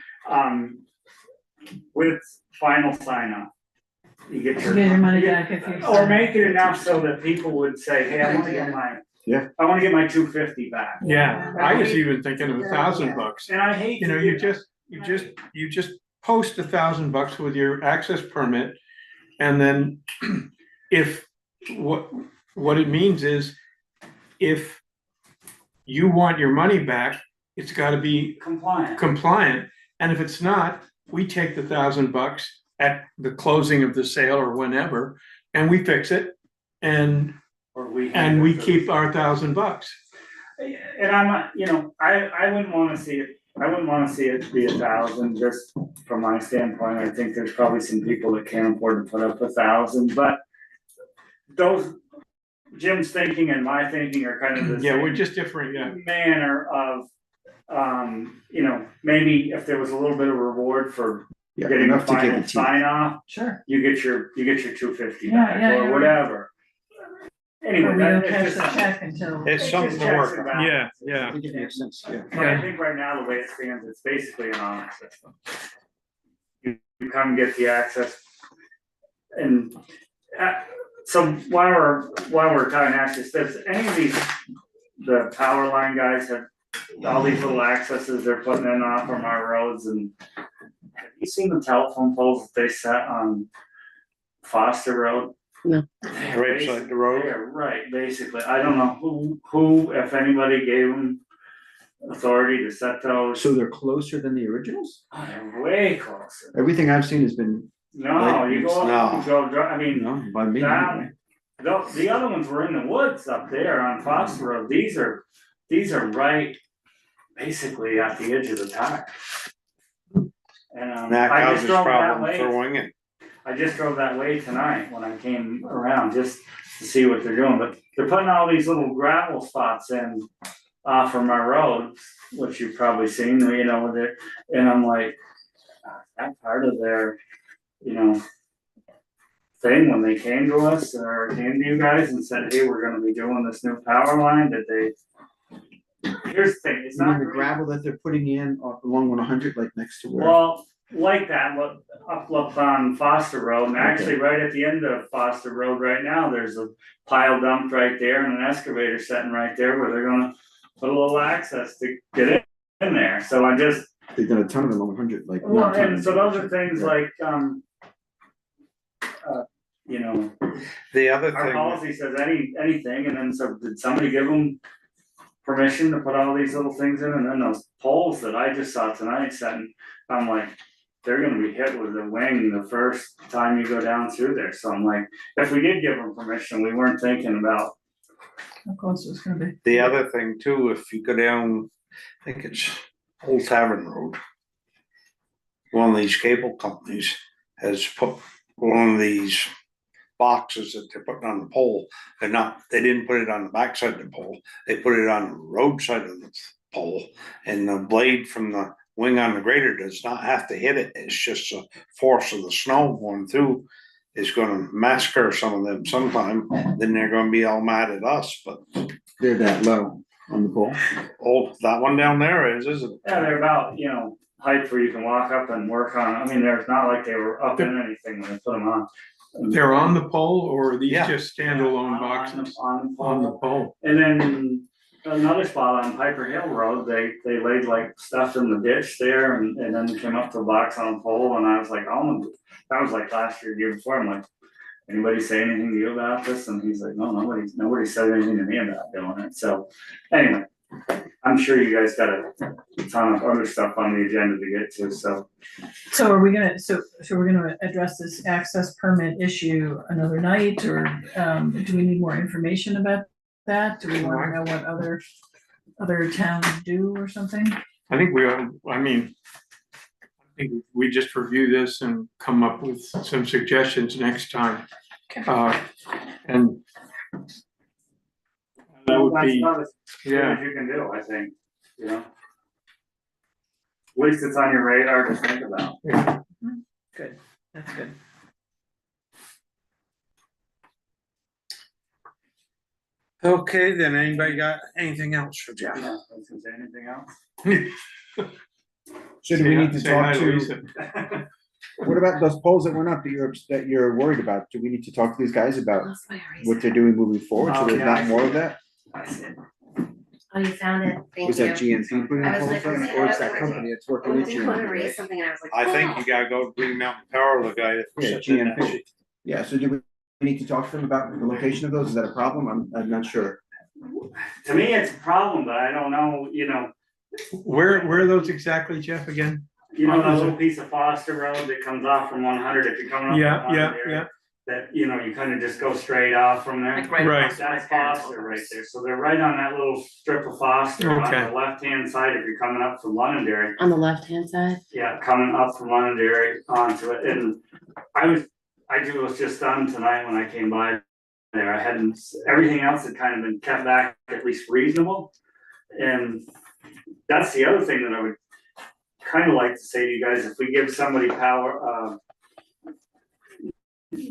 with final sign off. You get You get your money back if you. Or make it enough so that people would say, hey, I wanna get my. Yeah. I wanna get my $250 back. Yeah, I was even thinking of $1,000. And I hate. You know, to you do just post $1,000 with your access permit. And then if, what it means is, if you want your money back, it's gotta be compliant. compliant. And if it's not, we take the $1,000 at the closing of the sale or whenever, and we fix it. And Or we. keep our $1,000. And I'm not, you know, I wouldn't wanna see it, be 1,000, just from my standpoint, I think there's probably some people that can't afford to put up 1,000, but. Those, Jim's thinking and my thinking are kind of the Yeah, we're same just different, yeah. manner of, you know, maybe if there was a little bit of reward for Yeah, getting a enough to get final the teeth. sign off, Sure. you get your $250 Yeah, back, yeah, or yeah. whatever. Anyway, Or we don't it's cash just the something. check until. It's It something just to checks work and on. balances. Yeah, I think it makes sense, yeah. But I think right now, the way it stands, it's basically an honor system. You come get the access. And, so while we're talking access, does any of these, the power line guys have all these little accesses they're putting in off from our roads, and have you seen the telephone poles that they set on Foster Road? No. Right beside the road. Yeah, right, basically, I don't know who, if anybody gave them authority to set those. So they're closer than the originals? Oh, they're way closer. Everything I've seen has been, No, you go, No. you go, I you mean, know, by me that, anyway. the other ones were in the woods up there on Foster Road, these are right, basically at the edge of the tire. And, That I causes just drove that problem for way, winging. I just drove that way tonight when I came around, just to see what they're doing, but they're putting all these little gravel spots in. From our roads, which you've probably seen, you know, with it, and I'm like, that part of their, you know. Thing when they came to us or came to you guys and said, hey, we're gonna be doing this new power line, that they. Here's the thing, it's You mean not. the gravel that they're putting in along 100, like next to where? Well, like that, look, up on Foster Road, and actually right at the end of Foster Road right now, there's a pile dumped right there and an excavator sitting right there where they're gonna put a little access to get in there, so I just. They've done a ton of them on 100, like. Well, not and tons, so those are things yeah. like, you know, The other our thing, policy says anything, and then so did somebody give them permission to put all these little things in, and then those poles that I just saw tonight setting, I'm like, they're gonna be hit with a wing the first time you go down through there, so I'm like, if we did give them permission, we weren't thinking about. How close it's gonna be. the other thing too, if you go down, I think it's Old Tavern Road. One of these cable companies has put one of these boxes that they're putting on the pole. They didn't put it on the backside of the pole, they put it on the roadside of the pole. And the blade from the wing on the grader does not have to hit it, it's just the force of the snow going through is gonna massacre some of them sometime, then they're gonna be all mad at us, but. They're that low on the pole. Oh, that one down there is, isn't it? Yeah, they're about, you know, height where you can walk up and work on, I mean, there's not like they were up in anything when they put them on. They're on the pole, or are these Yeah. just standalone boxes? On the pole. And then another spot on Piper Hill Road, they laid like stuff in the ditch there and then came up to a box on a pole, and I was like, oh, that was like last year, year before, I'm like, anybody say anything to you about this? And he's like, no, nobody said anything to me about doing it, so, anyway. I'm sure you guys got a ton of other stuff on the agenda to get to, so. So are we gonna, so we're gonna address this access permit issue another night, or, do we need more information about that? Do we wanna know what other towns do or something? I think I think we just review this and come up with some suggestions next time. Okay. And that would That's be, not as good yeah, as you can do, I think, you know? At least it's on your radar to think about. Good, that's good. Okay, then anybody got anything else for Jeff? Yeah, I was gonna say anything else? So do we need to say hi talk Lisa. to, what about those polls that went up that you're worried about? Do we need to talk to these guys about what they're doing moving forward, so Oh, there's yeah, I not more see. of that? I see. Oh, you found it, thank Was you. that GNC putting I the was polls like, up, was it- or it's that company that's working with I didn't wanna GNC, raise right? something and I was like. I think you gotta go Green Mountain Power, the guy that Yeah, sitting in that GMP. seat. Yeah, so do we need to talk to them about the location of those? Is that a problem? I'm not sure. To me, it's a problem, but I don't know, Where are those exactly, Jeff, again? that little piece of Foster Road that comes off from 100, if you're coming up from Yeah, 100 yeah. that, you kind of just go straight off from there. Like right Right. across my That's parents' Foster right house. there, so they're right on that little strip of Foster on Okay. the left-hand side if you're coming up from Londonderry. On the left-hand side? Yeah, coming up from Londonderry onto it, and I was just done tonight when I came by there, I hadn't, everything else had kind of been kept back at least reasonable. And that's the other thing that I would kind of like to say to you guys, if we give somebody power,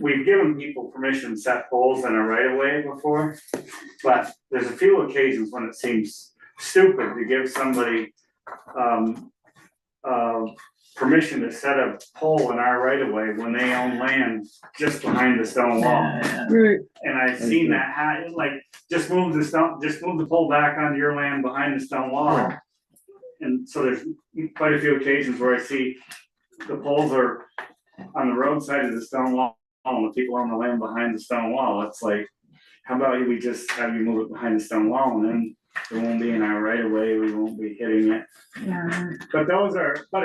we've given people permission to set poles in a right of way before, but there's a few occasions when it seems stupid to give somebody permission to set a pole in our right of way when they own land just behind the stone wall. And I've seen that, like, just move the pole back onto your land behind the stone wall. And so there's quite a few occasions where I see the poles are on the roadside of the stone wall, and the people on the land behind the stone wall. It's like, how about we just have you move it behind the stone wall, and then it won't be in our right of way, we won't be hitting it. Yeah, But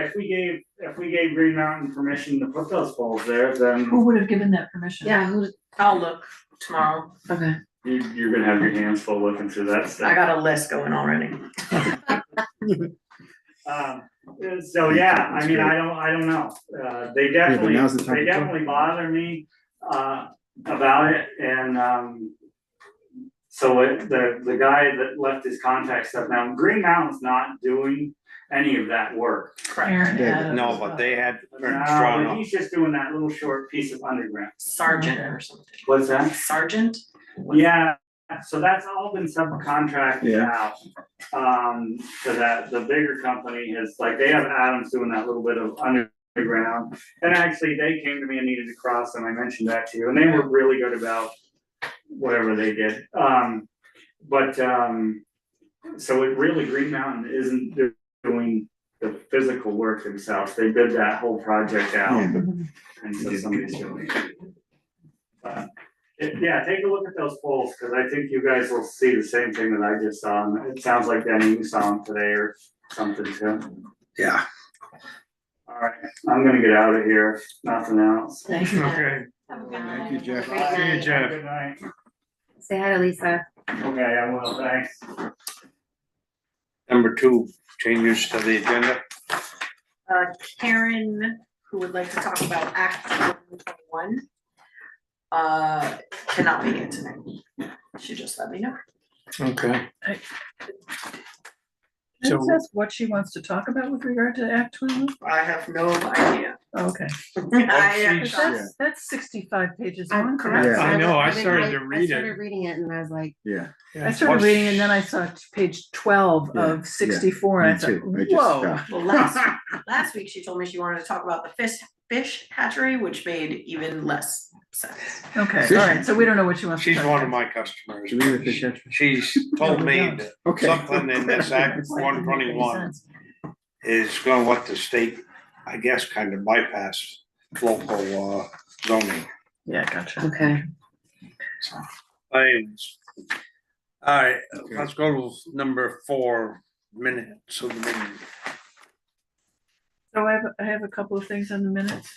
if we gave Green Mountain permission to put those poles there, then who would have given that permission? Yeah, I'll look tomorrow. okay. you're gonna have your hands full looking through that I stuff. got a list going already. So, yeah, I mean, I don't know, they definitely, now's the time they to talk. definitely bother me, about it, and, so the guy that left his contact stuff, now Green Mountain's not doing any of that work. Aaron Adams. No, but they had No, strong but he's just doing that little short piece of underground. Sergeant or something. What's that? Sergeant? Yeah, so that's all been subcontracted Yeah. out. So that the bigger company has, like, they have Adams doing that little bit of underground. And actually, they came to me and needed to cross, and I mentioned that to you, and they were really good about whatever they did. So it really, Green Mountain isn't doing the physical work themselves. They bid that whole project out. Yeah, And so somebody's doing it. Yeah, take a look at those polls, cause I think you guys will see the same thing that I just saw, and it sounds like Danny, you saw them today or something too. Yeah. Alright, I'm gonna get out of here, if nothing else. Thank you. Okay, Thank you, Jeff. Great see you, night. Jeff. Good night. Say hi to Lisa. Okay, I will, thanks. Number 2, changes to the agenda. Karen, who would like to talk about Act 121, cannot make it tonight. She just let me know. okay. Can I So- just ask what she wants to talk about with regard to Act 21? I have no idea. Okay, that's 65 pages long, correct? Yeah. I know, I I've been- started to read I started it. reading it and I was like, Yeah. I started reading and then I saw page 12 Yeah, of 64 and I me thought, too. I just whoa. stopped. Well, last week she told me she wanted to talk about the fish hatchery, which made even less sense. Okay, Fishing. all right, so we don't know what she wants to She's talk one of about. my customers. Do we have a fish hatchery? She's told me that Okay. something in this Act It's like, it doesn't make any 121 sense. is gonna let the state, I guess, kind of bypass local zoning. Yeah, gotcha. Okay. Claims. All right, let's go to number 4, minutes of the meeting. So I have a couple of things on the minutes.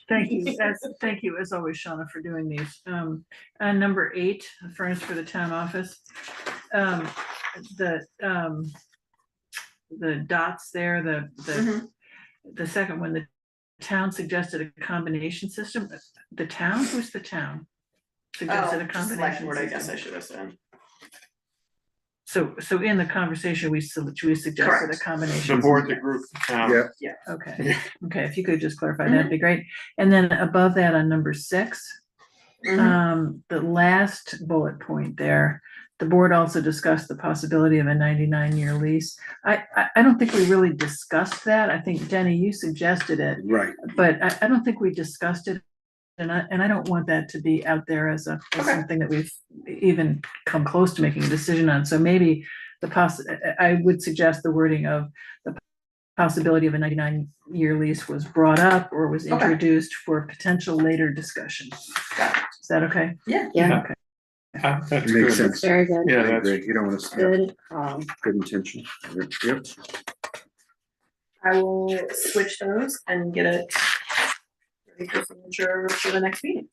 Thank you as always, Shauna, for doing these. Number 8, furnace for the town office. The dots there, the second one, the town suggested a combination system. The town, who's the town? Suggested a Oh, just select combination board, I guess I system. should have said. So in the conversation, we suggested a Correct. combination. The board, the group, the town. Yeah, Okay, okay, if you could just clarify, that'd be great. And then above that on number 6, the last bullet point there, the board also discussed the possibility of a 99-year lease. I don't think we really discussed that. I think, Denny, you suggested it, right. but I don't think we discussed it. And I don't want that to be out there as something that we've even come close to making a decision on. So maybe I would suggest the wording of the possibility of a 99-year lease was brought up or was introduced for potential later discussion. Is that okay? Yeah. Yeah, Okay. That's Makes good. sense. very good. Yeah, I that's, agree. You don't want to, Good. good intention. Yep. I will switch those and get it ready for signature for the next meeting.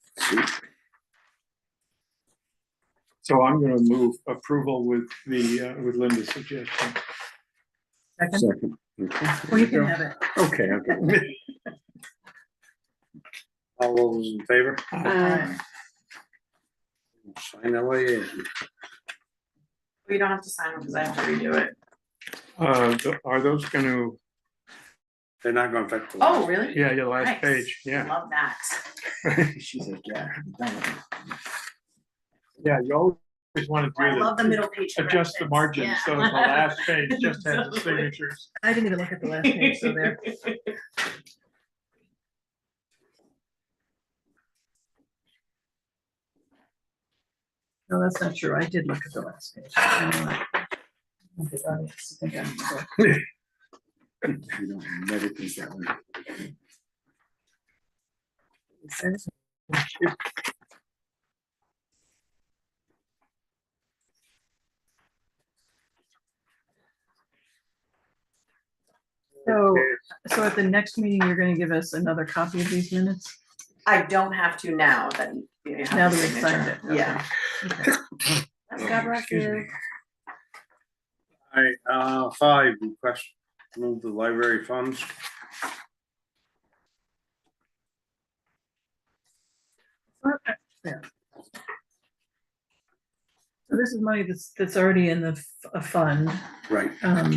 so I'm gonna move approval with with Linda's suggestion. Second, Second. well, you can have it. Okay, okay. All those in favor? Sign away. You don't have to sign them because I have to redo it. Are those gonna, They're not gonna affect the. Oh, really? yeah, your last Nice. page, yeah. Love that. She's like, yeah. I'm done with it. Yeah, you always want to I do love the the, middle page. adjust the corrections. margins, so that the last page just has the signatures. I didn't even look at the last page, so there. No, that's not true. I did look at the last page. I know that. Okay, I think I'm- You don't never think that way. So at the next meeting, you're gonna give us another copy of these minutes? I don't have to now that you have Now the that we've signed signature. it. okay. Yeah. Okay. God bless Excuse you. me. All right, 5, request to move the library funds. Yeah. So this is money that's already in a fund. Right.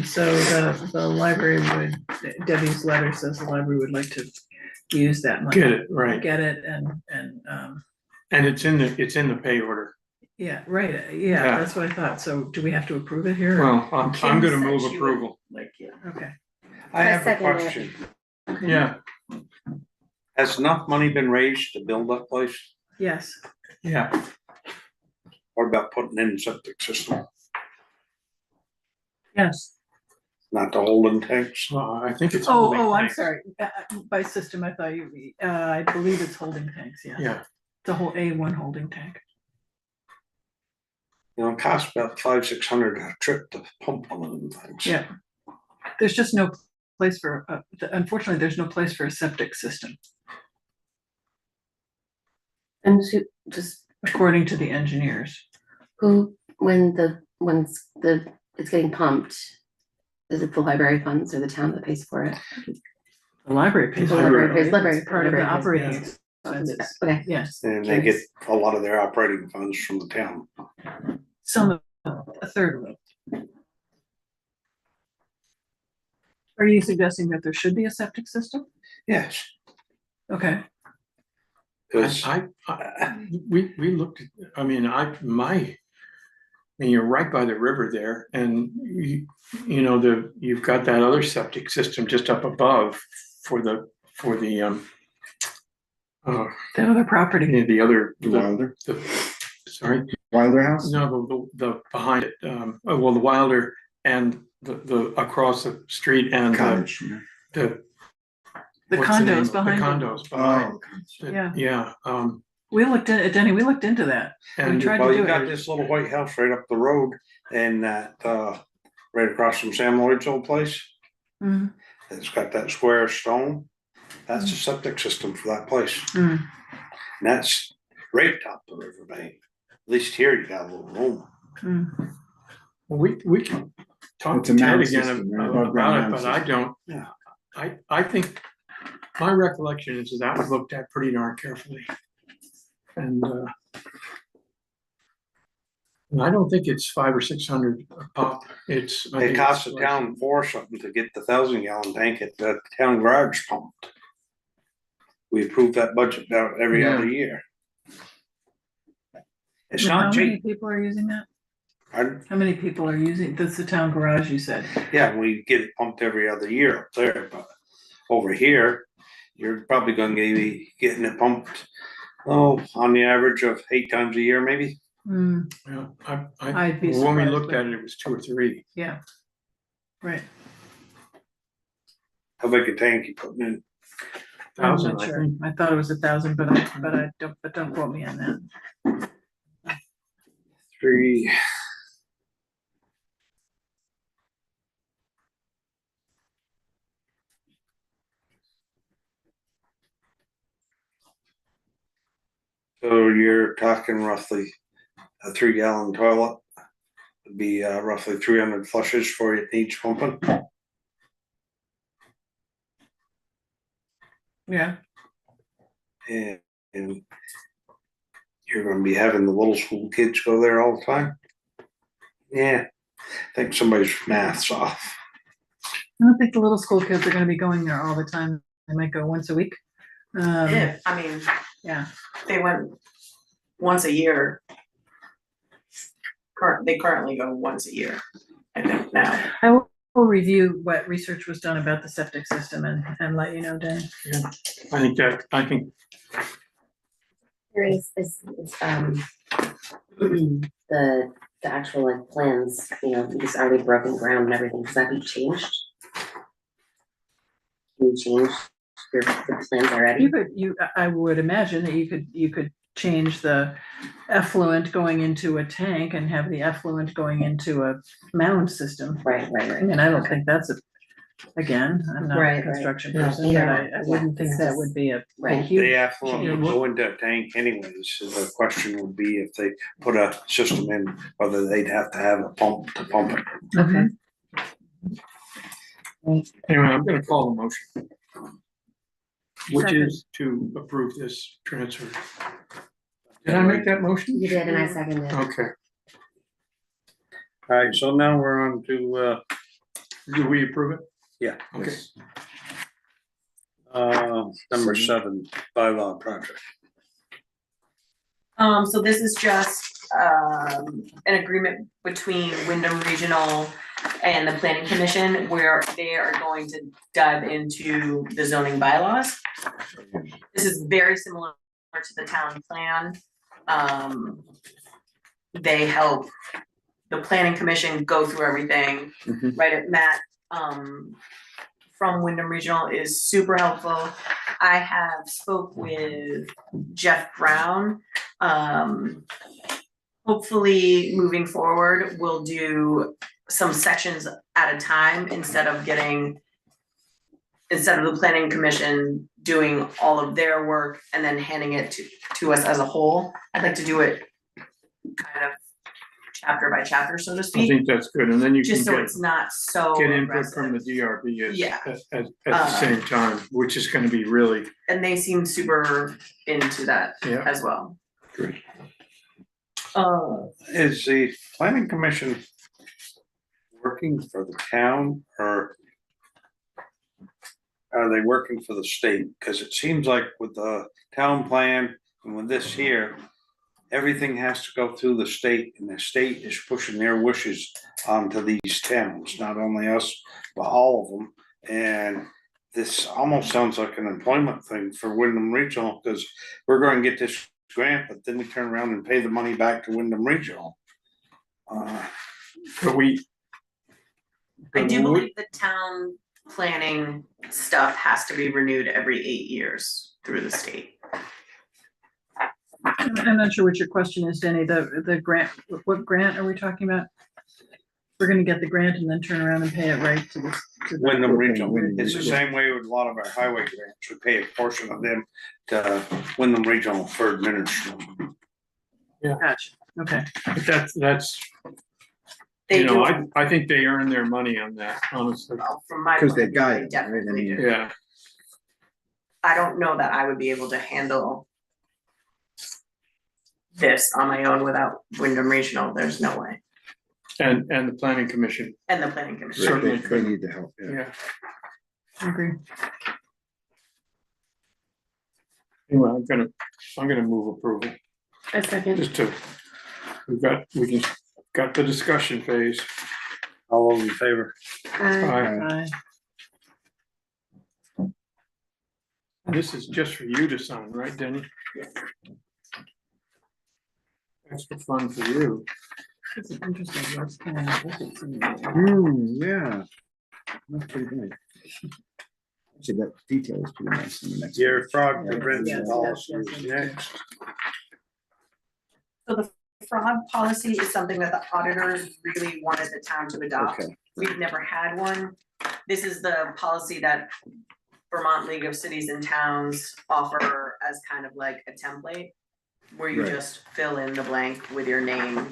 So the library Debbie's letter says the library would like to use that money. Get it, right. Get it and And it's in the pay order. yeah, right, yeah, Yeah. that's what I thought. So do we have to approve it here? Well, I'm Kim gonna said move she would- approval. Like, yeah. Okay, I have a second it. question. Yeah, Has enough money been raised to build that place? yes, yeah. What about putting in a septic system, yes. not the holding tanks? I think it's. Oh, I'm sorry. By system, I thought I believe it's holding tanks, yeah. Yeah, The whole A1 holding tank. You know, it costs about $500-600 a trip to pump one of them things. Yeah. There's just no place for, unfortunately, there's no place for a septic system, And just according to the engineers. when it's getting pumped, is it the library funds or the town that pays for it? The library pays The for library it. pays- library- It's part of the library pays, operating yeah. expenses. Okay, Yes, And they get a lot of their operating funds from the town. some, a third of it. Are you suggesting that there should be a septic system? Yes. Okay, Cause we looked, I mean, you're right by the river there and you've got that other septic system just up above for the that other property. the other, Wilder, sorry, Wilder House? no, the behind it, well, the Wilder and the across the street and Cottage, yeah. the. The what's name? condos behind The them. condos behind. Oh, Yeah. Yeah, We looked at it, Denny, we looked into that. We and tried to Well, do you got it. this little white house right up the road and that, right across from Sam Lloyd's old place. Mm, It's got that square stone. That's the septic system for that place. mm. And that's right top of the riverbank. At least here you got a little room. we can talk It's a to Ted mound again system, right? Above about ground it, mound but I system. don't. Yeah. I think my recollection is that was looked at pretty darn carefully. And I don't think it's 500 or 600 a pop. I It think costs it's the town for something to get the 1,000-gallon tank at the town garage pumped. We approve that budget out every Yeah. other year. It's How not many cheap. people are using that? Pardon? How many people are using, that's the town garage, you said? Yeah, we get it pumped every other year up there, but over here, you're probably gonna be getting it pumped, on the average of 8 times a year, maybe. Mm, Yeah, I'd be when we surprised, looked but- at it, it was 2 or 3. yeah. Right. How big a tank you putting in? I'm 1,000, not I sure. think. I thought it was 1,000, but don't quote me on that. 3. So you're talking roughly a 3-gallon toilet would be roughly 300 flushes for each pumping. Yeah. And you're gonna be having the little school kids go there all the time. Yeah, I think somebody's math's off. I don't think the little school kids are gonna be going there all the time. They might go once a week. If, I mean, Yeah, they went once a year. They currently go once a year, I think now. I will review what research was done about the septic system and let you know, Dan. I think There is the actual like plans, these already broken ground and everything, does that be changed? Can you change the plans already? I would imagine that you could change the effluent going into a tank and have the effluent going into a mound system. Right. And I don't think that's again, I'm not a Right. construction Yeah. person, but I wouldn't think that would be a Right. huge. They absolutely change. go into a tank anyways, so the question would be if they put a system in, whether they'd have to have a pump to pump it. Okay. anyway, I'm gonna call the motion. Which Second. is to approve this transfer. Did I make that motion? You did, and I seconded. Okay, Alright, so now we're on to, do we approve it? yeah. Okay. Number 7, bylaw project. So this is just, an agreement between Wyndham Regional and the Planning Commission where they are going to dive into the zoning bylaws. This is very similar to the town plan. They help the Planning Commission go through everything, Mhm. right? Matt, from Wyndham Regional is super helpful. I have spoke with Jeff Brown. Hopefully, moving forward, we'll do some sections at a time instead of the planning commission doing all of their work and then handing it to us as a whole. I'd like to do it kind of chapter by chapter, so to I speak, think that's good, and then you can just so get, it's not so get input from the aggressive. DRB Yeah. at the same time, which is gonna be really, And they seem super into that Yeah. as well. Great. Is the planning commission working for the town or are they working for the state? Cause it seems like with the town plan and with this here, everything has to go through the state and the state is pushing their wishes onto these towns, not only us, but all of them. And this almost sounds like an employment thing for Wyndham Regional, cause we're gonna get this grant, but then we turn around and pay the money back to Wyndham Regional. but we, I do Good. believe the town planning stuff has to be renewed every 8 years through the state. I'm not sure what your question is, Denny, the grant, what grant are we talking about? We're gonna get the grant and then turn around and pay it right to the. Wyndham Regional, Wyndham it's the Regional. same way with a lot of our highway grants, we pay a portion of them to Wyndham Regional for administration. Gotcha, okay. But that's, They you know, do, I think they earn their money on that, honestly. well, from my. Because point of they're view, they guided, right? I definitely mean, do. Yeah, I don't know that I would be able to handle this on my own without Wyndham Regional, there's no way, and the planning commission, and the planning commission. Certainly They need the help, yeah. yeah. I agree. Anyway, I'm gonna move approval, A second. just to, we got the discussion phase. All those in favor? Aye. Aye. This is just for you to sign, right, Denny? Extra fun for you. This is interesting, what's kind of, what's it in there? Yeah. That's pretty good. Actually, that detail is pretty nice in the next. Your fraud Yes, prevention yes, policy yes, is yes. next. So the fraud policy is something that the auditors really wanted the town to adopt. Okay. We've never had one. This is the policy that Vermont League of Cities and Towns offer as kind of like a template, where you Right. just fill in the blank with your name.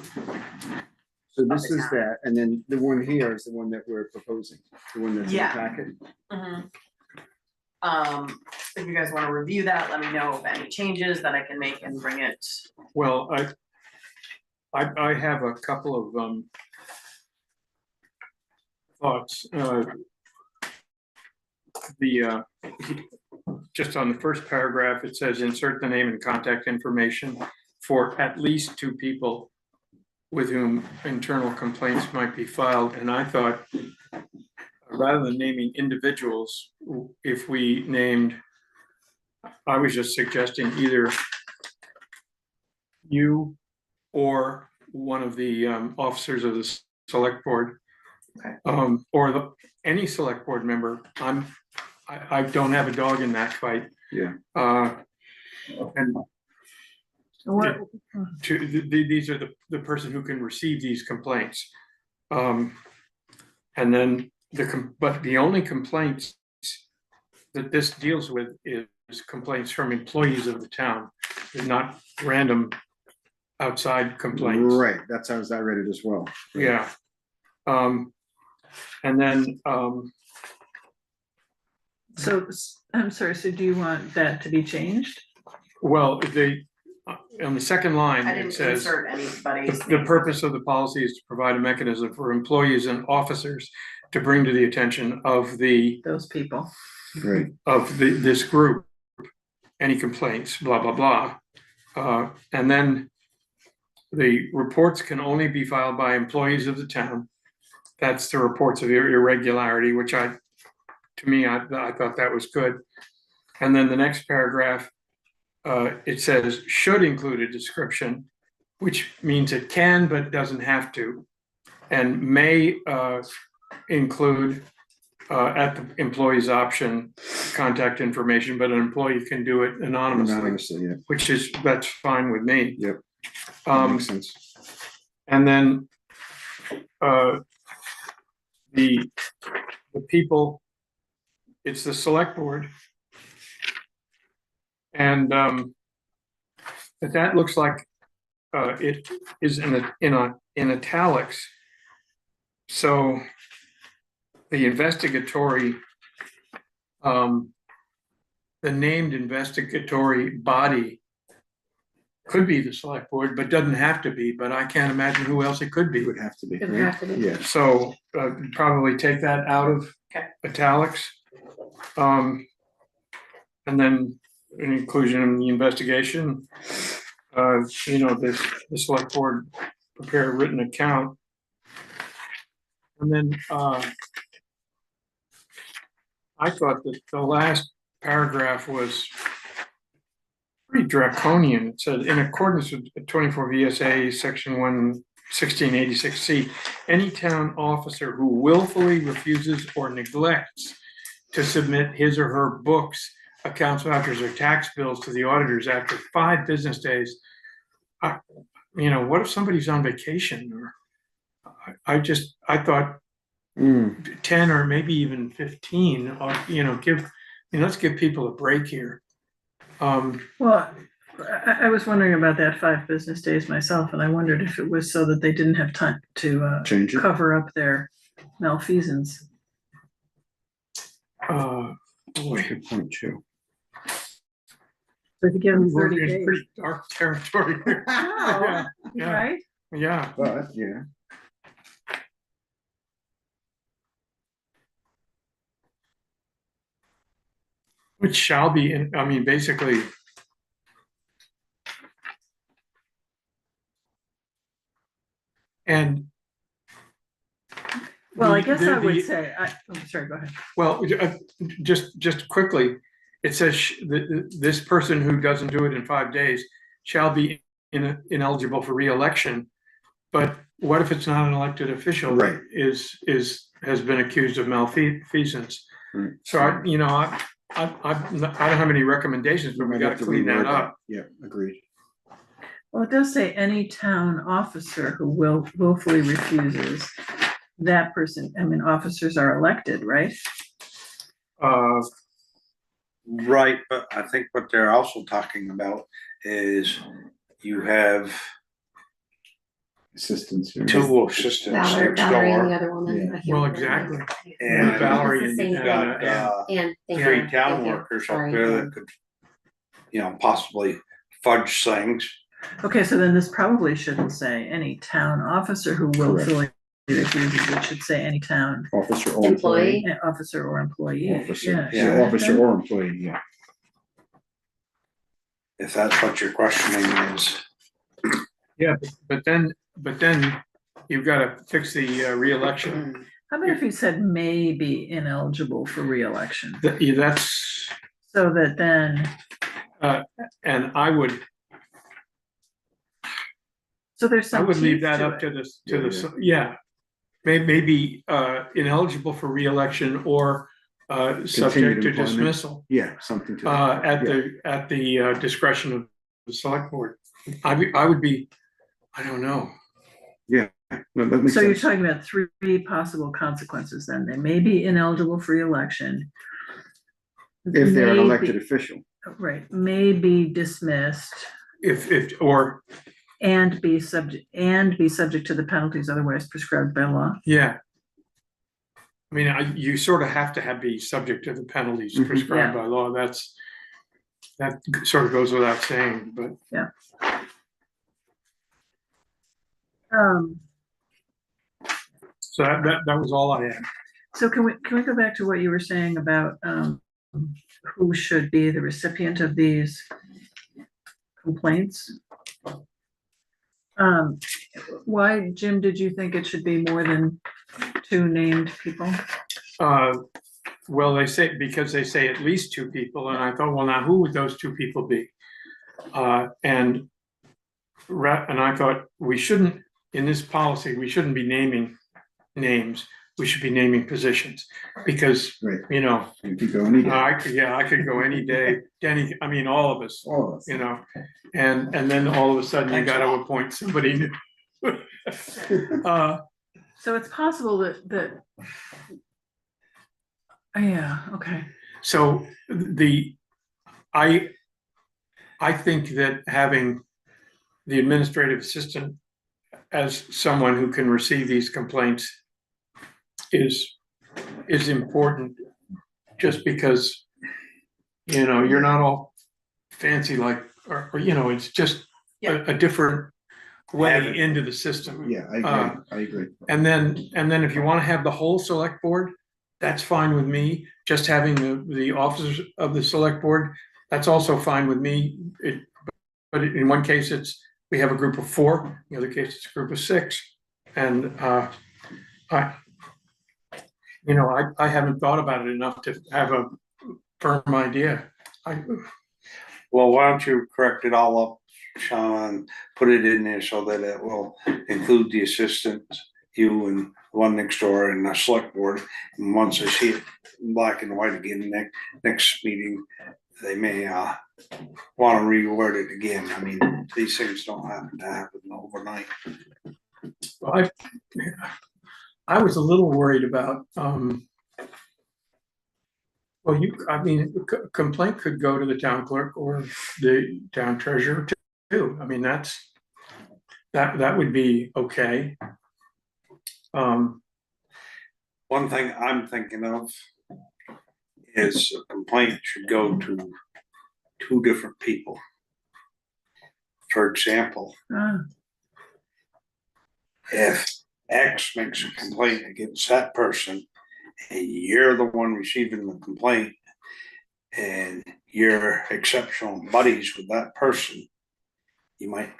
So this the is town. that, and then the one here is the one that we're proposing, the one that's in the Yeah. packet. If you guys wanna review that, let me know of any changes that I can make and bring it. Well, I have a couple of thoughts. Just on the first paragraph, it says insert the name and contact information for at least 2 people with whom internal complaints might be filed, and I thought, rather than naming individuals, if we named, I was just suggesting either you or one of the officers of the select board. Okay. Or any select board member. I don't have a dog in that fight. Yeah. And What, these are the person who can receive these complaints. And then but the only complaints that this deals with is complaints from employees of the town, not random outside complaints. Right, that's how I read it as well. Yeah. And then, so, I'm sorry, so do you want that to be changed? well, on the second line, I it didn't says, insert anybody's. the purpose of the policy is to provide a mechanism for employees and officers to bring to the attention of Those people. Right, this group, any complaints, blah, blah, blah. And then the reports can only be filed by employees of the town. That's the reports of irregularity, which to me, I thought that was good. And then the next paragraph, it says should include a description, which means it can, but doesn't have to. And may include at the employee's option, contact information, but an employee can do it anonymously, yeah, that's fine with me. yep, that makes sense. And then the people, it's the select board. And but that looks like it is in italics. So the investigatory, the named investigatory body could be the select board, but doesn't have to be, but I can't imagine who else it could be. It would have to be, It would right? have to be. Yeah, So probably take that out of Okay. italics. And then an inclusion in the investigation, the select board prepare a written account. And then I thought that the last paragraph was pretty draconian. It said, in accordance with 24 VSA section 1 1686C, any town officer who willfully refuses or neglects to submit his or her books, accounts, vouchers, or tax bills to the auditors after 5 business days. What if somebody's on vacation or I thought 10 or maybe even 15, or, let's give people a break here. Well, I was wondering about that 5 business days myself, and I wondered if it was so that they didn't have time to Change it. cover up their malfeasance. Boy, Good point too. So if you give them we're 30 in days, pretty dark territory here. Yeah, yeah, right? yeah. But, yeah. Which shall be, basically. And. Well, I the- guess the- I would the- say, I'm sorry, go ahead. Well, just quickly, it says this person who doesn't do it in 5 days shall be ineligible for reelection. But what if it's not an elected official? Right. Has been accused of malfeasance. Right. So I don't have any recommendations, but we Might gotta have to clean that reword up. Yeah, agreed. Well, it does say any town officer who willfully refuses, that person, officers are elected, right? Right, but I think what they're also talking about is you have Assistants. here. 2 assistants Valerie, next Valerie and the door. other woman. Yeah. I can't Well, remember. exactly. And Valerie It's the and, same you've got, And thank 3 you, town thank you. workers up Sorry, there yeah. that could, possibly fudge things. Okay, so then this probably shouldn't say any town officer who willfully refuses, it should say any town Officer or employee. Employee. officer or employee. Officer, Yeah, yeah, shouldn't officer it? or employee, yeah. If that's what you're questioning is. yeah, but then you've gotta fix the reelection. How about if you said may be ineligible for reelection, That's, so that then, and I would so there's some leave teeth that to up it. to the, yeah. Maybe ineligible for reelection or subject to employment. dismissal Yeah, something to. that effect, yeah. at the discretion of the select board. I would be, I don't know. No, that makes So you're sense. talking about 3 possible consequences then, they may be ineligible for reelection. If they're an may elected be- official. Right, may be dismissed Or, and be subject to the penalties otherwise prescribed by law. yeah. You sort of have to be subject to the penalties Mhm. prescribed by law. That sort of goes without saying, but. So that was all I had. So can we go back to what you were saying about who should be the recipient of these complaints? Why, Jim, did you think it should be more than 2 named people? Well, because they say at least 2 people, and I thought, well, now who would those 2 people be? And I thought we shouldn't, in this policy, we shouldn't be naming names. We should be naming positions because, Right. you You could go any day. I could go any day, all of us, All of us. and then all of a sudden you got to appoint somebody new. So it's possible that yeah, okay. So I think that having the administrative assistant as someone who can receive these complaints is important, just because, you're not all fancy like, or it's just a different way into the system. Yeah, I agree. And then if you want to have the whole select board, that's fine with me. Just having the officers of the select board, that's also fine with me. But in one case, we have a group of 4, in the other case, it's a group of 6. And I haven't thought about it enough to have a firm idea. Well, why don't you correct it all up Sean, put it in there so that it will include the assistant, you and one next door and the select board. And once I see it in black and white again, next meeting, they may, wanna reword it again. I mean, these things don't happen to happen overnight. Well, I was a little worried about, well, I mean, complaint could go to the town clerk or the town treasurer too. I mean, that would be okay. One thing I'm thinking of is a complaint should go to 2 different people. For example, if X makes a complaint against that person, and you're the one receiving the complaint, and you're exceptional buddies with that person, you might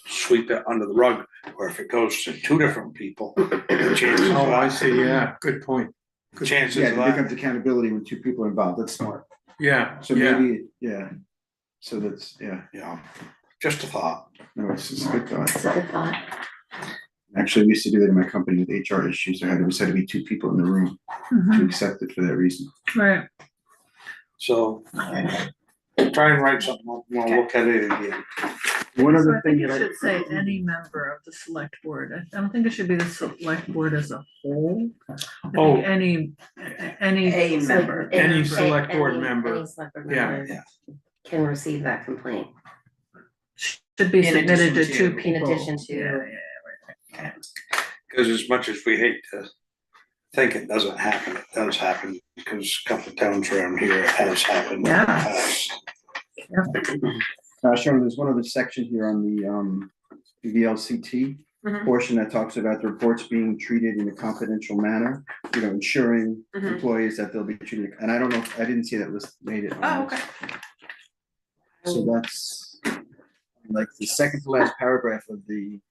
sweep it under the rug. Or if it goes to 2 different people, the chances Oh, I of see, yeah, good point. that, chances Yeah, of there that, becomes accountability when 2 people are involved, that's smart. Yeah, So yeah, maybe, yeah, so that's, yeah, just a thought. no, it's just a good thought. That's a good thought. Actually, we used to do that in my company with HR issues, there always had to be 2 people in the room to Mhm, accept it for that reason. right, So try and write something up, we'll look at it again. One so other I thing think it that I. should say any member of the select board, I don't think it should be the select board as a whole. I think Oh. any. A member. Any member. select board Any member. select board Yeah. member can receive that complaint. Should be In submitted to addition 2 to- people. In addition to- Yeah. Cause as much as we hate to think it doesn't happen, it does happen, because a couple of towns around here it has happened. in the Yeah. past. Sharon, there's one other section here on the VLCT Mhm. portion that talks about the reports being treated in a confidential manner, ensuring Mhm. employees that they'll be treated, and I don't know, I didn't see that list made it. on Oh, this. okay. So that's like the second to last paragraph of the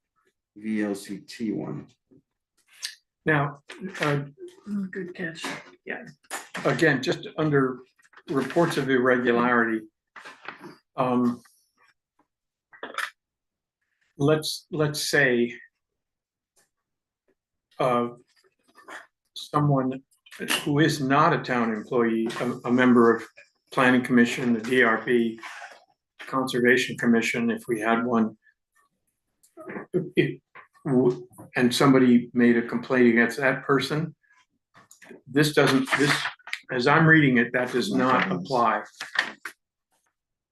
VLCT one. Now, Good catch. again, just under reports of irregularity. Let's say. Someone who is not a town employee, a member of planning commission, the DRB, conservation commission, if we had one. And somebody made a complaint against that person. This, as I'm reading it, that does not apply.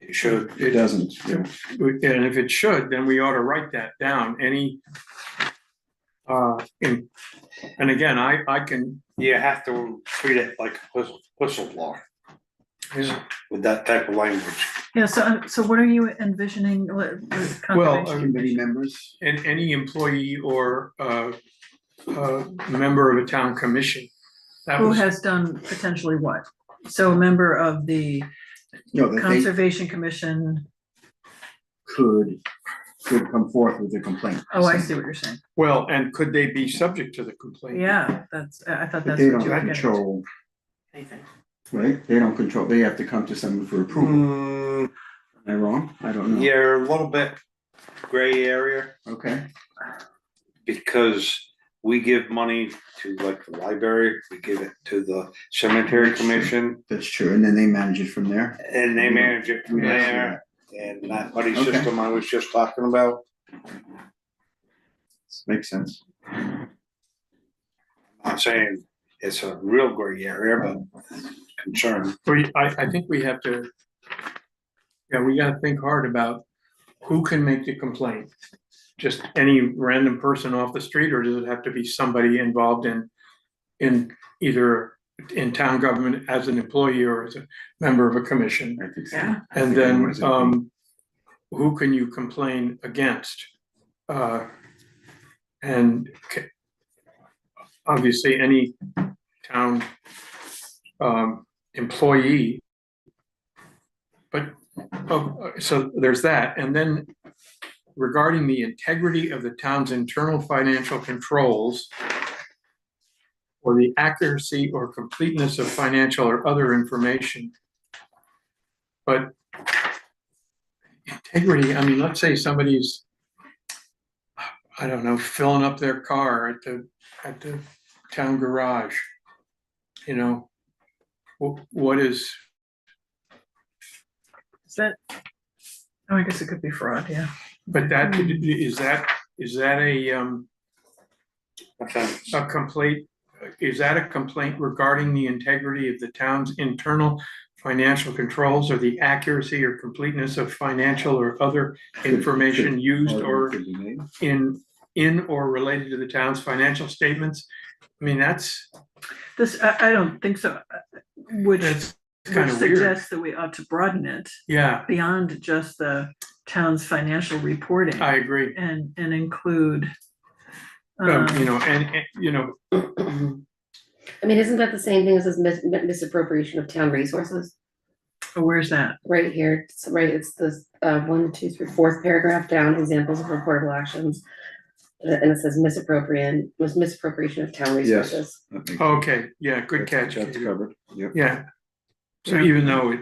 It should. It doesn't, yeah. And if it should, then we ought to write that down, and again, I can, You have to treat it like a whistleblower. With that type of language. Yeah, so what are you envisioning with Well, conservation? Committee members, and any employee or member of a town commission. That Who was, has done potentially what? So a member of the that they Conservation Commission, could come forth with a complaint. oh, I see what you're saying. well, and could they be subject to the complaint? Yeah, I thought But that's they what don't you were getting at. control, Anything. right? They don't control, they have to come to someone for approval. Mm, Am I wrong? I don't know. You're a little bit gray area, Okay, because we give money to like the library, we give it to the cemetery commission, that's true. And then they manage it from there. and they manage it from We don't see there. And that buddy Okay. system I was just talking about, Makes sense. I'm not saying it's a real gray area, but concern. I think we have to, we gotta think hard about who can make the complaint. Just any random person off the street, or does it have to be somebody involved in either in town government as an employee or as a member of a commission? I think so. Yeah. I And think then, everyone's in who can you complain against? And obviously, any town employee. But, so there's that, and then regarding the integrity of the town's internal financial controls or the accuracy or completeness of financial or other information. But integrity, I mean, let's say somebody's, I don't know, filling up their car at the town garage. You know, what is, Is that? Oh, I guess it could be fraud, yeah. but that, is that a complaint? Is that a complaint regarding the integrity of the town's internal financial controls or the accuracy or completeness of financial or other information used or in or related to the town's financial statements? I mean, that's This, I don't think so, which kind of weird. suggests that we ought to broaden it Yeah, beyond just the town's financial reporting I agree. and include. You know, and you know, I mean, isn't that the same thing as this misappropriation of town resources? Where's that? Right here, it's right, it's the 1, 2, 3, 4th paragraph down, examples of reportable actions. And it says misappropriation of town Yes. resources. okay, yeah, good catch. That's covered, yep. Yeah. So Yeah. even though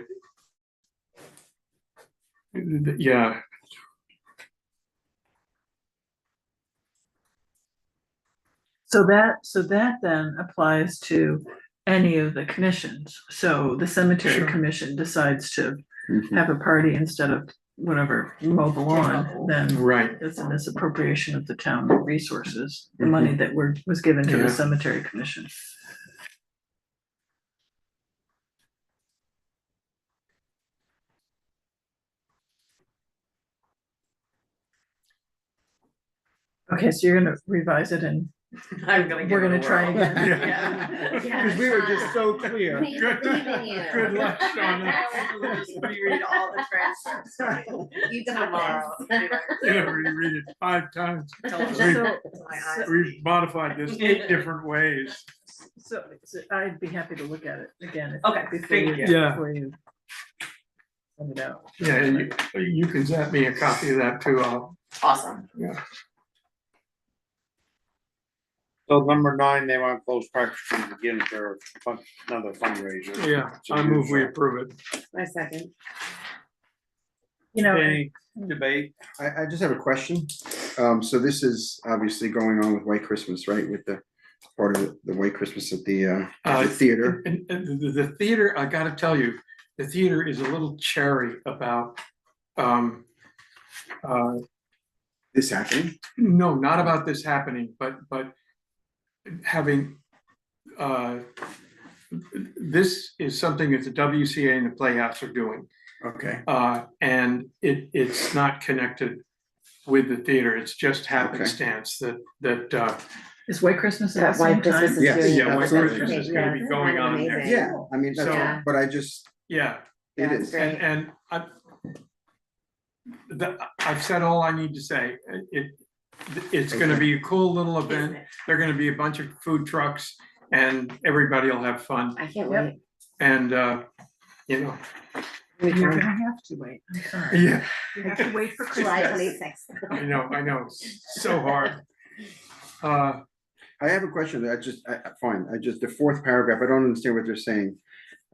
yeah, So that then applies to any of the commissions. So the cemetery Sure. commission decides to Mhm. have a party instead of whatever, mow the lawn, then right, it's a misappropriation of the town resources, the money that was given to Yeah. the cemetery commission. Okay, so you're gonna revise it and I'm gonna give we're it gonna a try whirl. again. Yeah. Cause we were just so clear. We believe in you. Good luck, Shauna. We'll just reread all the transcripts. You got Tomorrow. this. yeah, we read it 5 times. Till my- So- till my eyes. We've modified this 8 different ways. So I'd be happy to look at it again. Okay, before thank you- you. Yeah. Before you send it out. Yeah, and you can zap me a copy of that too. Awesome. So number 9, they want to close Park Street again for another fundraiser. Yeah, I move we approve it. My second. You know, Any debate? I just have a question. So this is obviously going on with White Christmas, right? With the part of the White Christmas at the theater. And the theater, I gotta tell you, the theater is a little cherry about, This happening? no, not about this happening, but having, this is something that the WCA and the Playhouse are doing. Okay, And it's not connected with the theater, it's just happenstance that, is White Christmas at That the White same Christmas time? is Yes. doing. Yeah, White absolutely. Christmas is gonna be going on there. Amazing. yeah, I mean, that's, So- but I just, yeah. it That's is. great. And I've said all I need to say. It's gonna be a cool little event. There're gonna be a bunch of food trucks and everybody will have fun. I can't Yep. wait. And, you know, You're gonna have to wait, I'm sorry. yeah, You have to wait for July Christmas. 26th. I know, it's so hard. I have a question. Fine, the 4th paragraph, I don't understand what they're saying.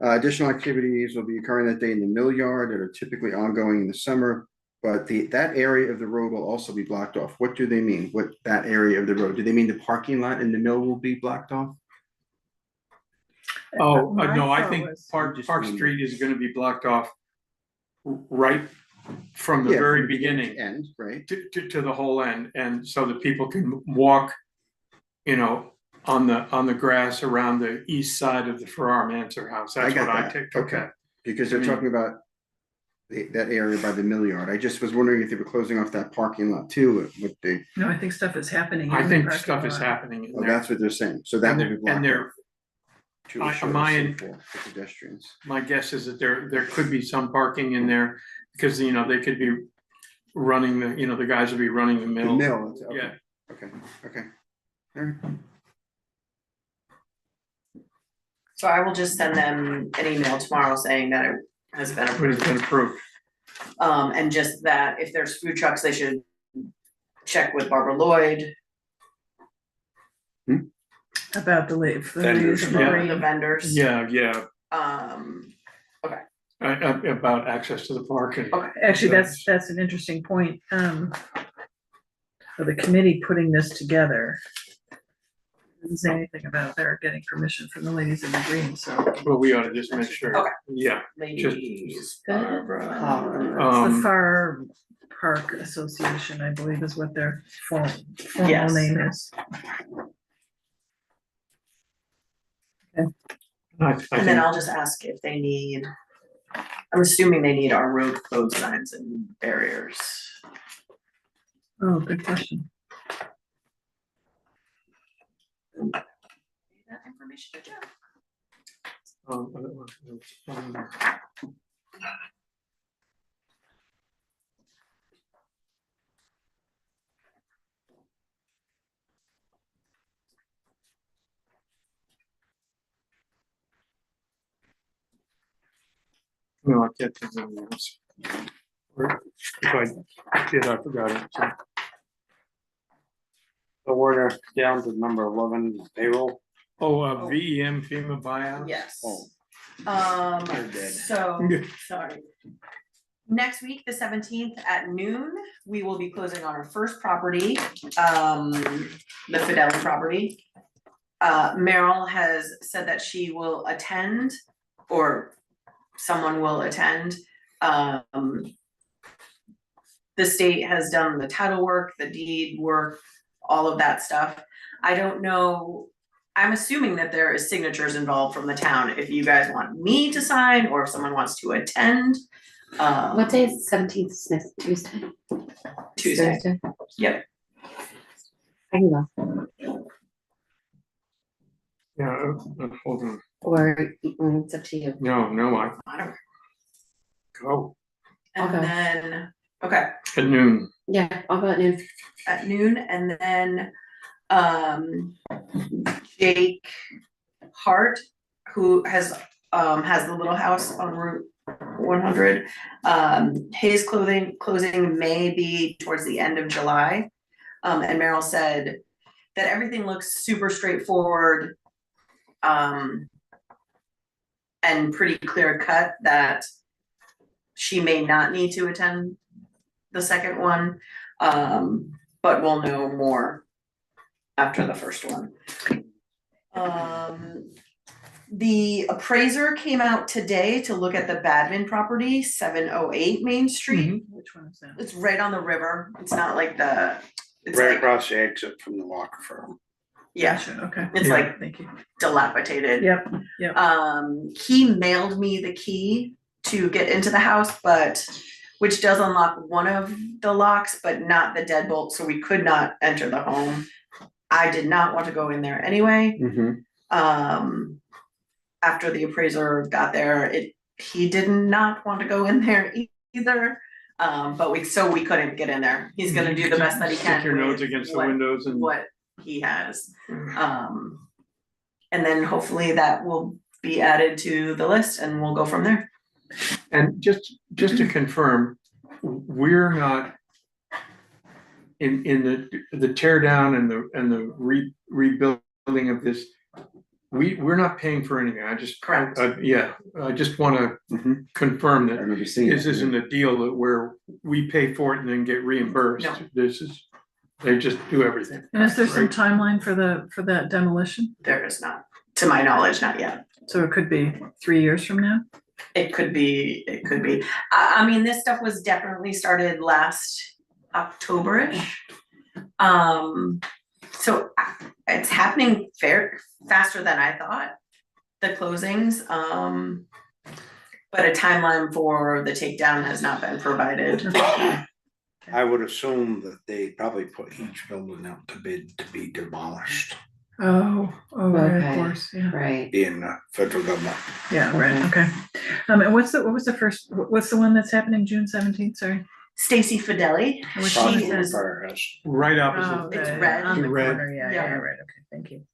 Additional activities will be occurring that day in the mill yard that are typically ongoing in the summer. But that area of the road will also be blocked off. What do they mean? What that area of the road? Do they mean the parking lot in the mill will be blocked off? Oh, My no, I thought think was- Park Street is gonna be blocked off right from the Yeah, very from beginning to beginning End, right? to the whole end, and so that people can walk, you know, on the grass around the east side of the Farrar Manser house. That's got what I that. took. Okay. Because they're I mean- talking about that area by the mill yard. I just was wondering if they were closing off that parking lot too, with the, No, I think stuff is happening. I in the think parking stuff is lot. happening in oh, there. that's what they're saying. So that And will be they're- blocked and off. they're- To I- ensure my- it's safe for pedestrians. My guess is that there could be some parking in there, because, you know, they could be running the guys will be running the The mill. mill, okay, Yeah, okay. All right. So I will just send them an email tomorrow saying that it has been but it's approved. been approved. And just that if there's food trucks, they should check with Barbara Lloyd, About the leave. Vendors, the vendors. Yeah, Okay, about access to the park and. Actually, that's an interesting point. For the committee putting this together. Didn't say anything about their getting permission from the ladies in the green, so. Well, we ought to just make sure. Okay. Yeah, Ladies, Good. Barbara. It's the Far Park Association, I believe is what their formal Yes. name is. I And then think, I'll just ask if they need, I'm assuming they need our road code signs and barriers. Oh, good question. That information to Jeff. um, no, I can't think of anything else. Or if I did, I forgot it. So, So we're down to number 11 payroll. VEM FEMA buyout? Yes. Oh. Um, You're dead. so, sorry. Next week, the 17th at noon, we will be closing on our first property, the Fidelity property. Meryl has said that she will attend, or someone will attend. The state has done the title work, the deed work, all of that stuff. I don't know, I'm assuming that there is signatures involved from the town, if you guys want me to sign, or if someone wants to attend. What day is 17th, next Tuesday? Tuesday. Thursday? Yep. I can go, Yeah, hold on. or it's up to you. No, I don't, go and Okay. then, okay, at noon. Yeah, I'll go at noon. at noon, and then, Jake Hart, who has the little house on Route 100. His closing may be towards the end of July. And Meryl said that everything looks super straightforward. And pretty clear cut, that she may not need to attend the second one. But we'll know more after the first one. The appraiser came out today to look at the Badman property, 708 Main Street. Which one is that? It's right on the river. It's not like it's Right like, across the exit from the locker firm. yeah, Gotcha, okay. it's Yeah. like Thank you. dilapidated. Yep, He mailed me the key to get into the house, which does unlock one of the locks, but not the deadbolt, so we could not enter the home. I did not want to go in there anyway. Mm-hmm. After the appraiser got there, he did not want to go in there either. But we couldn't get in there. He's gonna do the best that he can. Stick your nose with against the what- windows and. What he has. And then hopefully that will be added to the list and we'll go from there. And just to confirm, we're not in the tear down and the rebuilding of this. We're not paying for anything. I just. Correct. Yeah, I just wanna Mhm. confirm I that remember seeing this it. isn't a deal that where we pay for it and then get reimbursed. No. This is, they just do everything. and is there some Right. timeline for that demolition? There is not, to my knowledge, not yet. So it could be 3 years from now? It could be. I mean, this stuff was definitely started last October-ish. So it's happening faster than I thought, the closings, but a timeline for the takedown has not been provided. I would assume that they probably put each building out to bid to be demolished, Oh, right, of Okay. course, yeah, Right. being the federal government. yeah, right, okay. And what was the one that's happening June 17th, sorry? Stacy Fideli, Which She one Across is from the that? firehouse. Right Oh, opposite. It's the- red. On the Red. corner, yeah, Yeah. right, okay, thank you.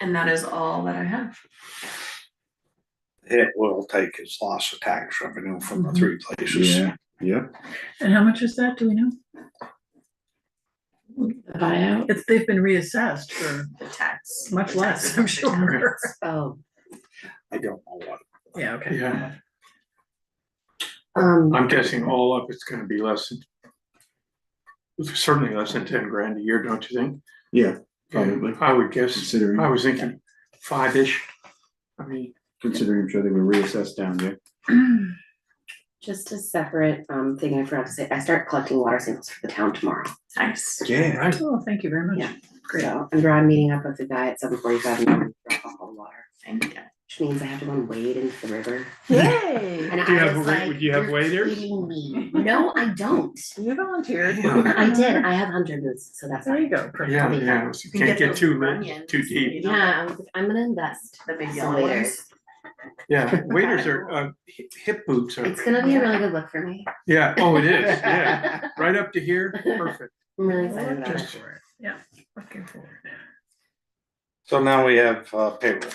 and that is all that I have. It will take its loss of tax revenue from the Mhm. three places. Yeah, yep. And how much is that, do we know? The buyout? They've been reassessed for The tax. much less, I'm sure. Oh, I don't know what. Yeah, okay. Yeah, Um, I'm guessing all up, it's gonna be less than. Certainly less than 10 grand a year, don't you think? Yeah, probably, I would guess, considering, I was thinking 5-ish. I mean, considering I'm sure they were reassessed down there. just a separate, thing I forgot to say, I start collecting water samples for the town tomorrow. Nice. Yeah. right, Oh, thank you very much. Yeah. So I'm meeting up with the guy at 7:45 in the morning to drop off all the water, Thank you. which means I have to go and wade into the river. Yay! And Do you I have was wa- like, would you have "You're waders?" kidding me." No, I don't. You volunteered. I did, I have hunter boots, so that's There you fine. go. yeah, Perfect. yeah, so you can can't get get those too Runyons, too deep. you know. Yeah, I was like, I'm gonna invest. The big Some yellow waders. ones. Yeah, waders are, hip boots are, It's gonna be a really good look for me. yeah, oh, it is, yeah, right up to here, perfect. I'm really excited about Looking it. for it. Yeah, looking for it. So now we have payroll.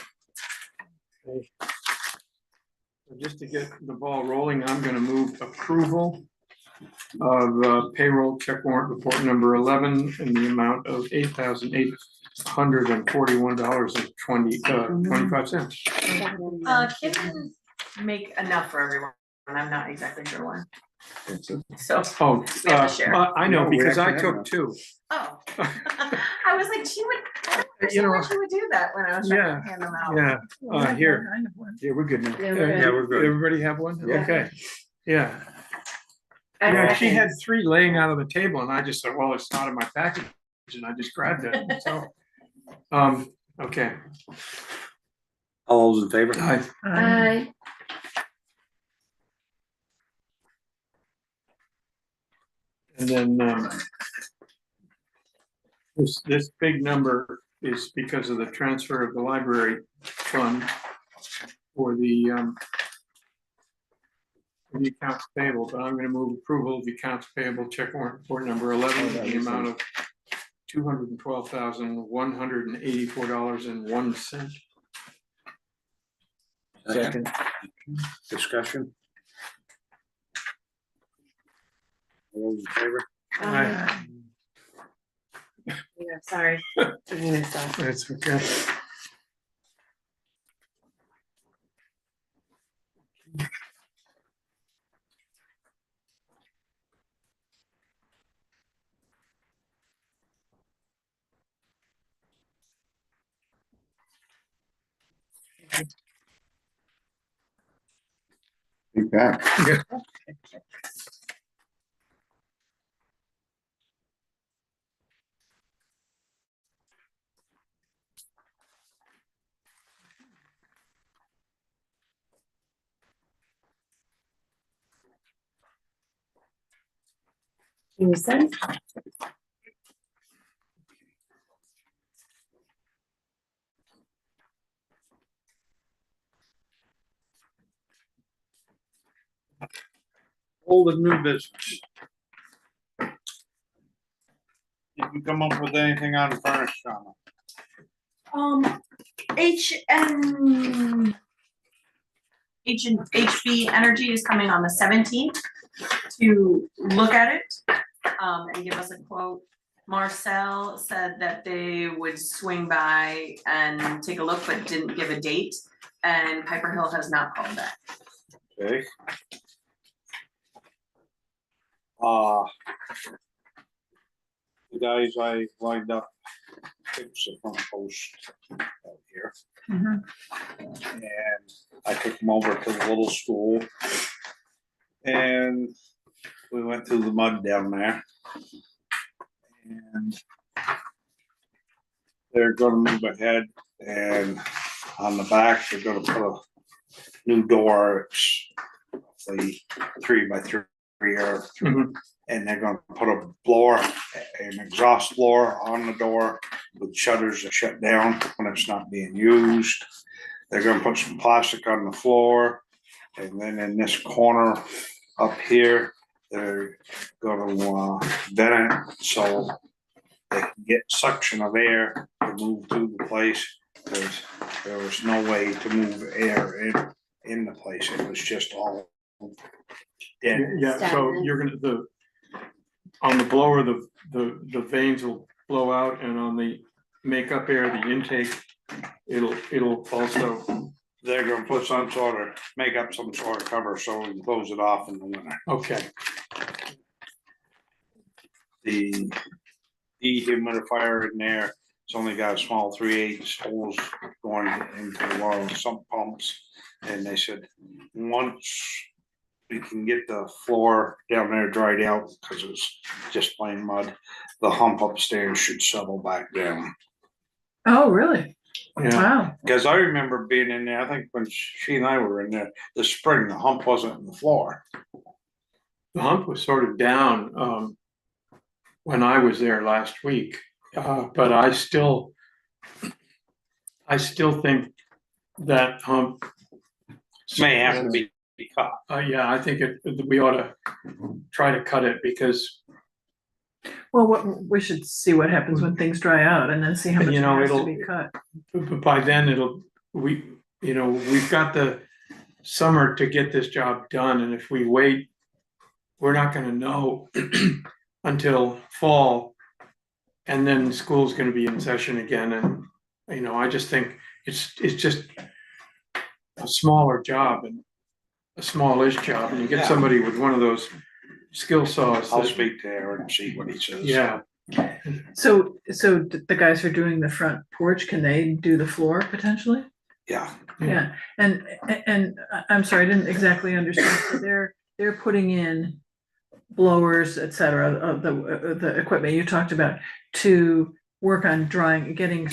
Just to get the ball rolling, I'm gonna move approval of payroll check warrant report number 11 in the amount of $8,841.25. Kim didn't make enough for everyone, and I'm not exactly sure why. So, Oh, We have to share. I know, No, we because I actually have took two. oh. I was like, she would, I don't You know, understand why she would do that when I was trying to hand them out. Yeah, here. I have one. Yeah, we're good now. Yeah, we're Yeah, good. we're good. Everybody have one? Yeah. Okay, yeah. I Yeah, she second. had 3 laying out on the table and I just said, well, it's not in my package, and I just grabbed it, so. Okay. All those in favor? Bye. And then, this big number is because of the transfer of the library fund for the accounts payable, but I'm gonna move approval of the accounts payable check warrant report number 11 in the amount of $212,184.01. Second. Discussion. All those in favor? Bye. Yeah, sorry. Taking this off. That's okay. Big pack. You said? Old and new business. Did you come up with anything on the furnace, Shawna? HB Energy is coming on the 17th to look at it, and give us a quote. Marcel said that they would swing by and take a look, but didn't give a date, and Piper Hill has not called back. Okay. The guys I lined up, fix the front post out here. Mhm. And I took them over to the little school. And we went through the mud down there. And they're gonna move ahead, and on the back, they're gonna put a new door. It's roughly 3x3 or and they're gonna put a blower, an exhaust blower on the door with shutters that shut down when it's not being used. They're gonna put some plastic on the floor, and then in this corner up here, they're gonna vent it so they can get suction of air to move through the place. Because there was no way to move air in the place. It was just all dead. Yeah, so you're gonna, on the blower, the vanes will blow out, and on the makeup air, the intake, it'll also they're gonna put some sort of, make up some sort of cover so we can close it off in the winter. Okay, The dehumidifier in there, it's only got a small 3/8 holes going into one of the sump pumps. And they said, once we can get the floor down there dried out, cause it's just plain mud, the hump upstairs should settle back down. Oh, really? yeah, Wow. Cause I remember being in there, I think when she and I were in there this spring, the hump wasn't in the floor. the hump was sort of down, when I was there last week, but I still think that hump. May have to be cut. Yeah, I think we ought to try to cut it because, Well, we should see what happens when things dry out and then see how much You know, has to it'll- be cut. but by then we've got the summer to get this job done, and if we wait, we're not gonna know until fall. And then school's gonna be in session again, and, I just think it's just a smaller job and a smallish job, and you get Yeah. somebody with one of those skill saws. I'll that- speak to Aaron and see what he says. Yeah, So the guys who are doing the front porch, can they do the floor potentially? Yeah, Yeah, and I'm sorry, I didn't exactly understand, so they're putting in blowers, et cetera, of the equipment you talked about to work on getting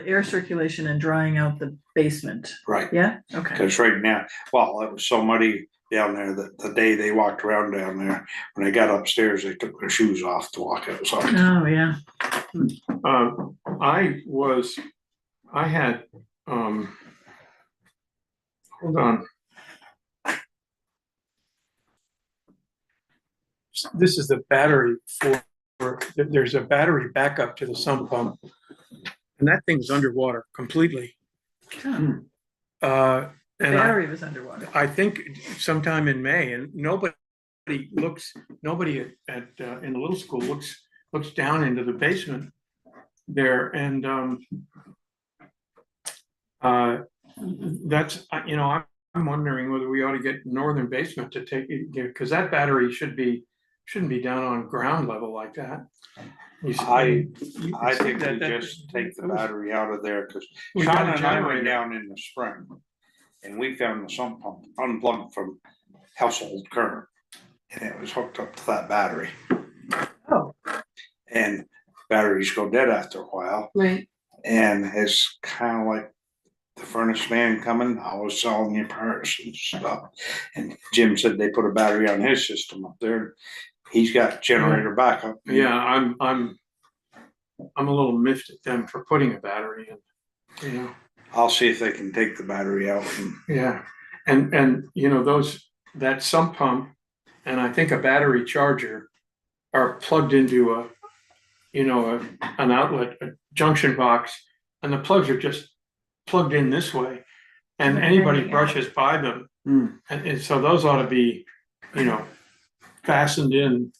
air circulation and drying out the basement, right. yeah? Okay, Cause right now, well, it was so muddy down there that the day they walked around down there, when they got upstairs, they took their shoes off to walk outside. oh, yeah, I had, hold on. This is the battery there's a battery backup to the sump pump. And that thing's underwater completely. Huh, And battery was underwater. I think sometime in May, and nobody at, in the little school looks down into the basement there, and, that's, I'm wondering whether we ought to get northern basement to take it, because that battery shouldn't be down on ground level like that. You see- I you can see think we that just take the battery out of there, cause We got Sean a and I went generator. down in the spring. And we found the sump pump unplugged from household current. And it was hooked up to that battery. Oh. And batteries go dead after a while, Right, and it's kinda like the furnace man coming, I was selling you parts and stuff. And Jim said they put a battery on his system up there. He's got generator backup. Yeah, I'm a little miffed at them for putting a battery in, I'll see if they can take the battery out and yeah, and that sump pump, and I think a battery charger are plugged into an outlet, a junction box, and the plugs are just plugged in this way, and anybody brushes by them, and so those ought to be, fastened in.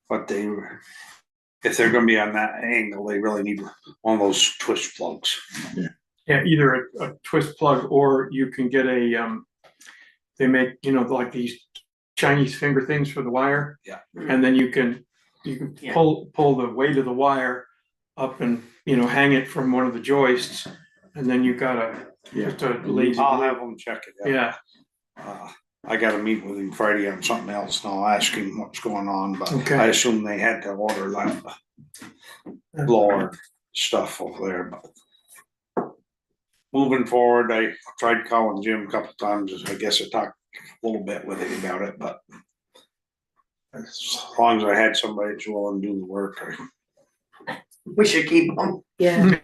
but if they're gonna be on that angle, they really need one of those twist plugs. Yeah, either a twist plug, or you can get they make, like these Chinese finger things for the wire. Yeah. And then you can Yeah. pull the weight of the wire up and, hang it from one of the joists, and then you got just a lazy. I'll have them check it out. Yeah, I gotta meet with him Friday on something else, and I'll ask him what's going on, but Okay. I assume they had to order that blower stuff over there, but. Moving forward, I tried calling Jim a couple times, I guess I talked a little bit with him about it, but. As long as I had somebody that's willing to do the work, we should keep them. yeah,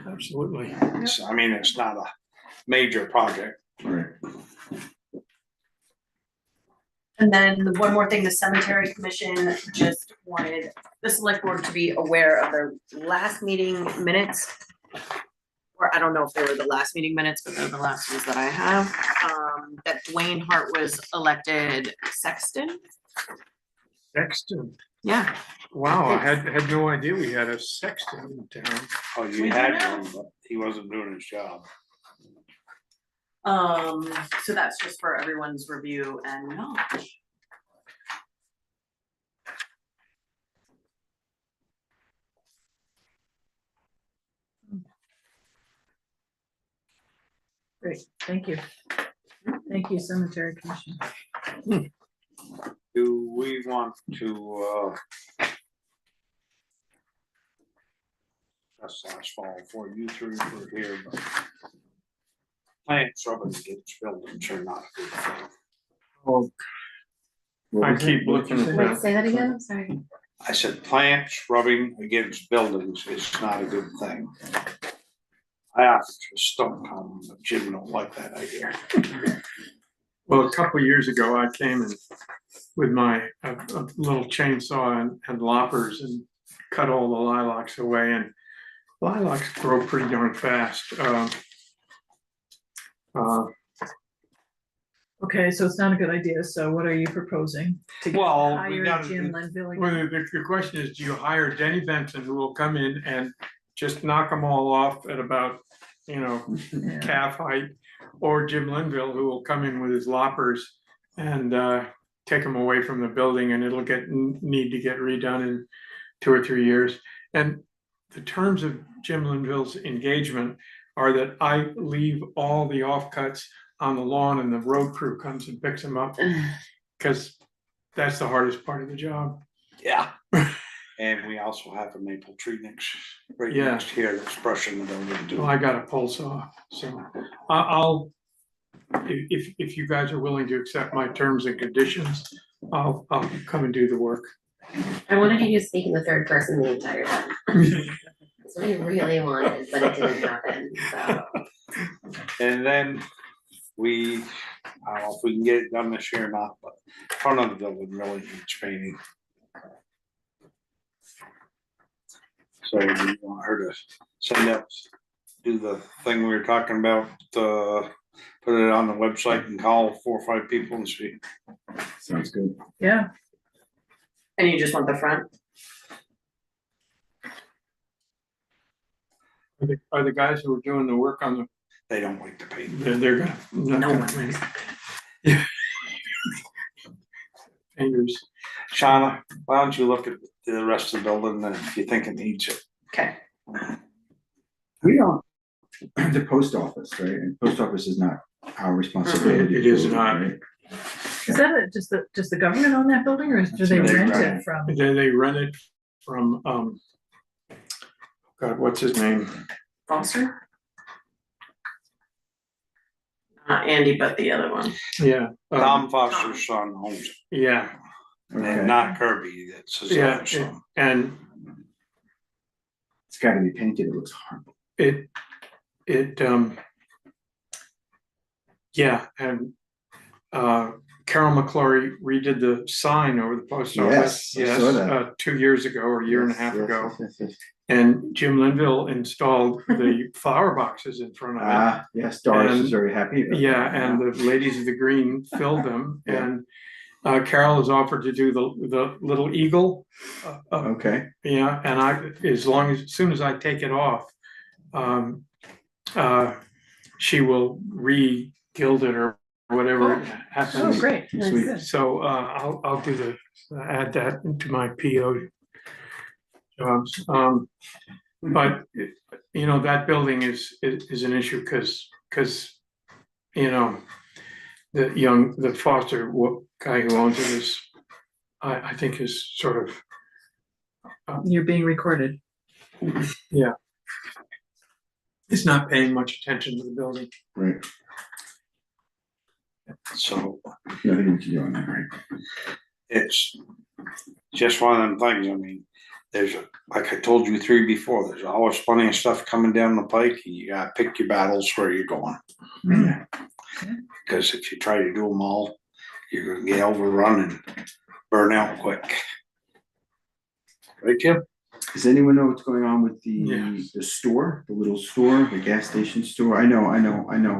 absolutely. it's not a major project. Right. And then the one more thing, the cemetery commission just wanted the select board to be aware of the last meeting minutes. Or I don't know if they were the last meeting minutes, but they're the last ones that I have, that Dwayne Hart was elected sexton. Sexton, Yeah, wow, I had no idea we had a sexton in town. Oh, you We had don't know. one, but he wasn't doing his job. So that's just for everyone's review and knowledge. Great, thank you. Thank you, Cemetery Commission. Do we want to, that's last fall for you three were here, but plant shrubbery against buildings are not a good thing. Oh, What I was keep it? What did you looking say? at Wait, say that again, I'm sorry. I said plants rubbing against buildings is not a good thing. I offered to stone on, but Jim don't like that idea. Well, a couple of years ago, I came in with my, a little chainsaw and loppers and cut all the lilacs away, and lilacs grow pretty darn fast. Okay, so it's not a good idea, so what are you proposing? To get Well, we hire gotta Jim do- Linville again? Well, the question is, do you hire Denny Benson, who will come in and just knock them all off at about, Yeah. calf height? Or Jim Linville, who will come in with his loppers and take them away from the building, and it'll need to get redone in 2 or 3 years. And the terms of Jim Linville's engagement are that I leave all the offcuts on the lawn and the road crew comes and picks them up, because that's the hardest part of the job. Yeah. And we also have a maple tree right Yeah. next here that's brushing the building Well, too. I got a pole saw, so I'll, if you guys are willing to accept my terms and conditions, I'll come and do the work. I wanted you to speak in the third person the entire time. That's what I really wanted, but it didn't happen, so. And then we, I don't know if we can get it done this year or not, but front of the building really needs painting. So we want her to send up, do the thing we were talking about, put it on the website and call 4 or 5 people and see. Sounds good. Yeah, And you just want the front? Are the guys who are doing the work on They don't like the paint. they're gonna, not No gonna one paint. likes Yeah. Painters. Shauna, why don't you look at the rest of the building and if you think it needs it? Okay. We don't, the post office, right? And post office is not our responsibility. It is not. Right? is that does the government own that building, or do they That's rent right. it from? They rent it from, God, what's his name? Foster? Not Andy, but the other one. Yeah. Tom Foster's son owns it, Yeah, Okay. and not Kirby, that's his yeah, other son. and It's gotta be painted. It looks horrible. yeah, and Carol McClory redid the sign over the post office. Yes, I saw that. 2 years ago or a year and a half Yes, ago. yes. And Jim Linville installed the flower boxes in front of it. Ah, yes, Doris is And- very happy. about Yeah, that. and the ladies of the green filled them, Yeah. and Carol has offered to do the little eagle. Okay, Yeah, and as soon as I take it off, she will re-gild it or whatever Oh, happens. great, that's Sweet. good. So, I'll do add that into my PO jobs. But, that building is an issue because, the Foster guy who owns it is, I think is sort of, You're being recorded. is not paying much attention to the building. right. So Nothing we can do on that, right? it's just one of them things, I mean, like I told you 3 before, there's always plenty of stuff coming down the pike, and you gotta pick your battles where you're going. Yeah. Because if you try to do them all, you're gonna get overrun and burn out quick. Right, Kim? Does anyone know what's going on with Yeah. the store, the little store, the gas station store? I know,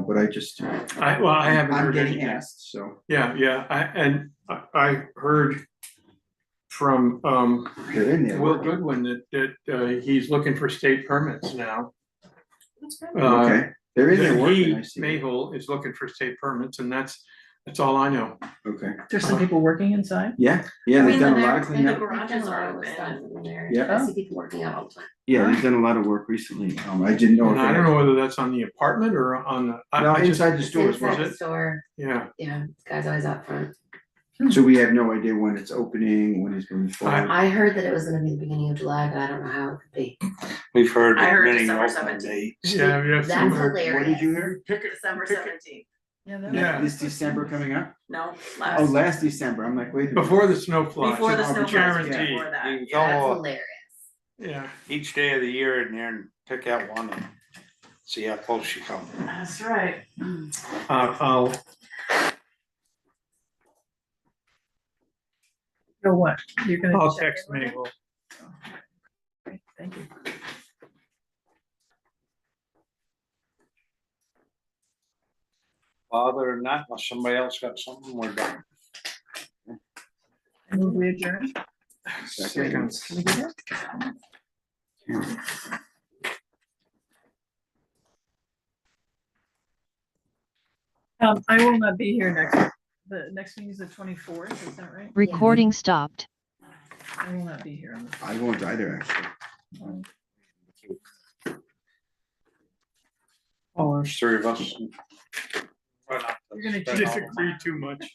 but I haven't I'm heard getting anything. asked, so Yeah, I heard from, they're in there. Will working. Goodwin that he's looking for state permits now. That's good. Uh, Okay, They're in there Then working, I he, see. Mayhole, is looking for state permits, and that's all I know. Okay, There's some people working inside. yeah, yeah, I they've mean, done a they're- lot of the cleanup. garages are open. Yeah. I see people working out all the time. Yeah, they've done a lot of work recently. I didn't know. And if I they don't had- know whether that's on the apartment or on the. I- No, I just- inside the It's stores, was inside the it? store, Yeah, yeah, this guy's always out front. So we have no idea when it's opening, when it's going forward. I heard that it was gonna be the beginning of July, but I don't know how it could be. We've heard I heard many December open 17th. dates. yeah, we have That's some. hilarious. What did you hear? Pick it, December pick it. 17th. Yeah, that. Yeah. This December coming up? No, Oh, last December. I'm like, wait a minute. Before the snow flies. Before the I'll snow be flies, guaranteed. before that, You can yeah. That's go hilarious. Yeah, each day of the year in there and pick out one and see how close you come. That's right. I'll, So what? You're gonna. I'll check text in with him? Mayhole. Great, thank you. Other than that, unless somebody else got something, we're done. And we adjourn. Second. Can we do that? I will not be here the next meeting is the 24th, is that right? Recording stopped. I will not be here on the. I won't either, actually. Oh, there's three of us. You're gonna disagree too much.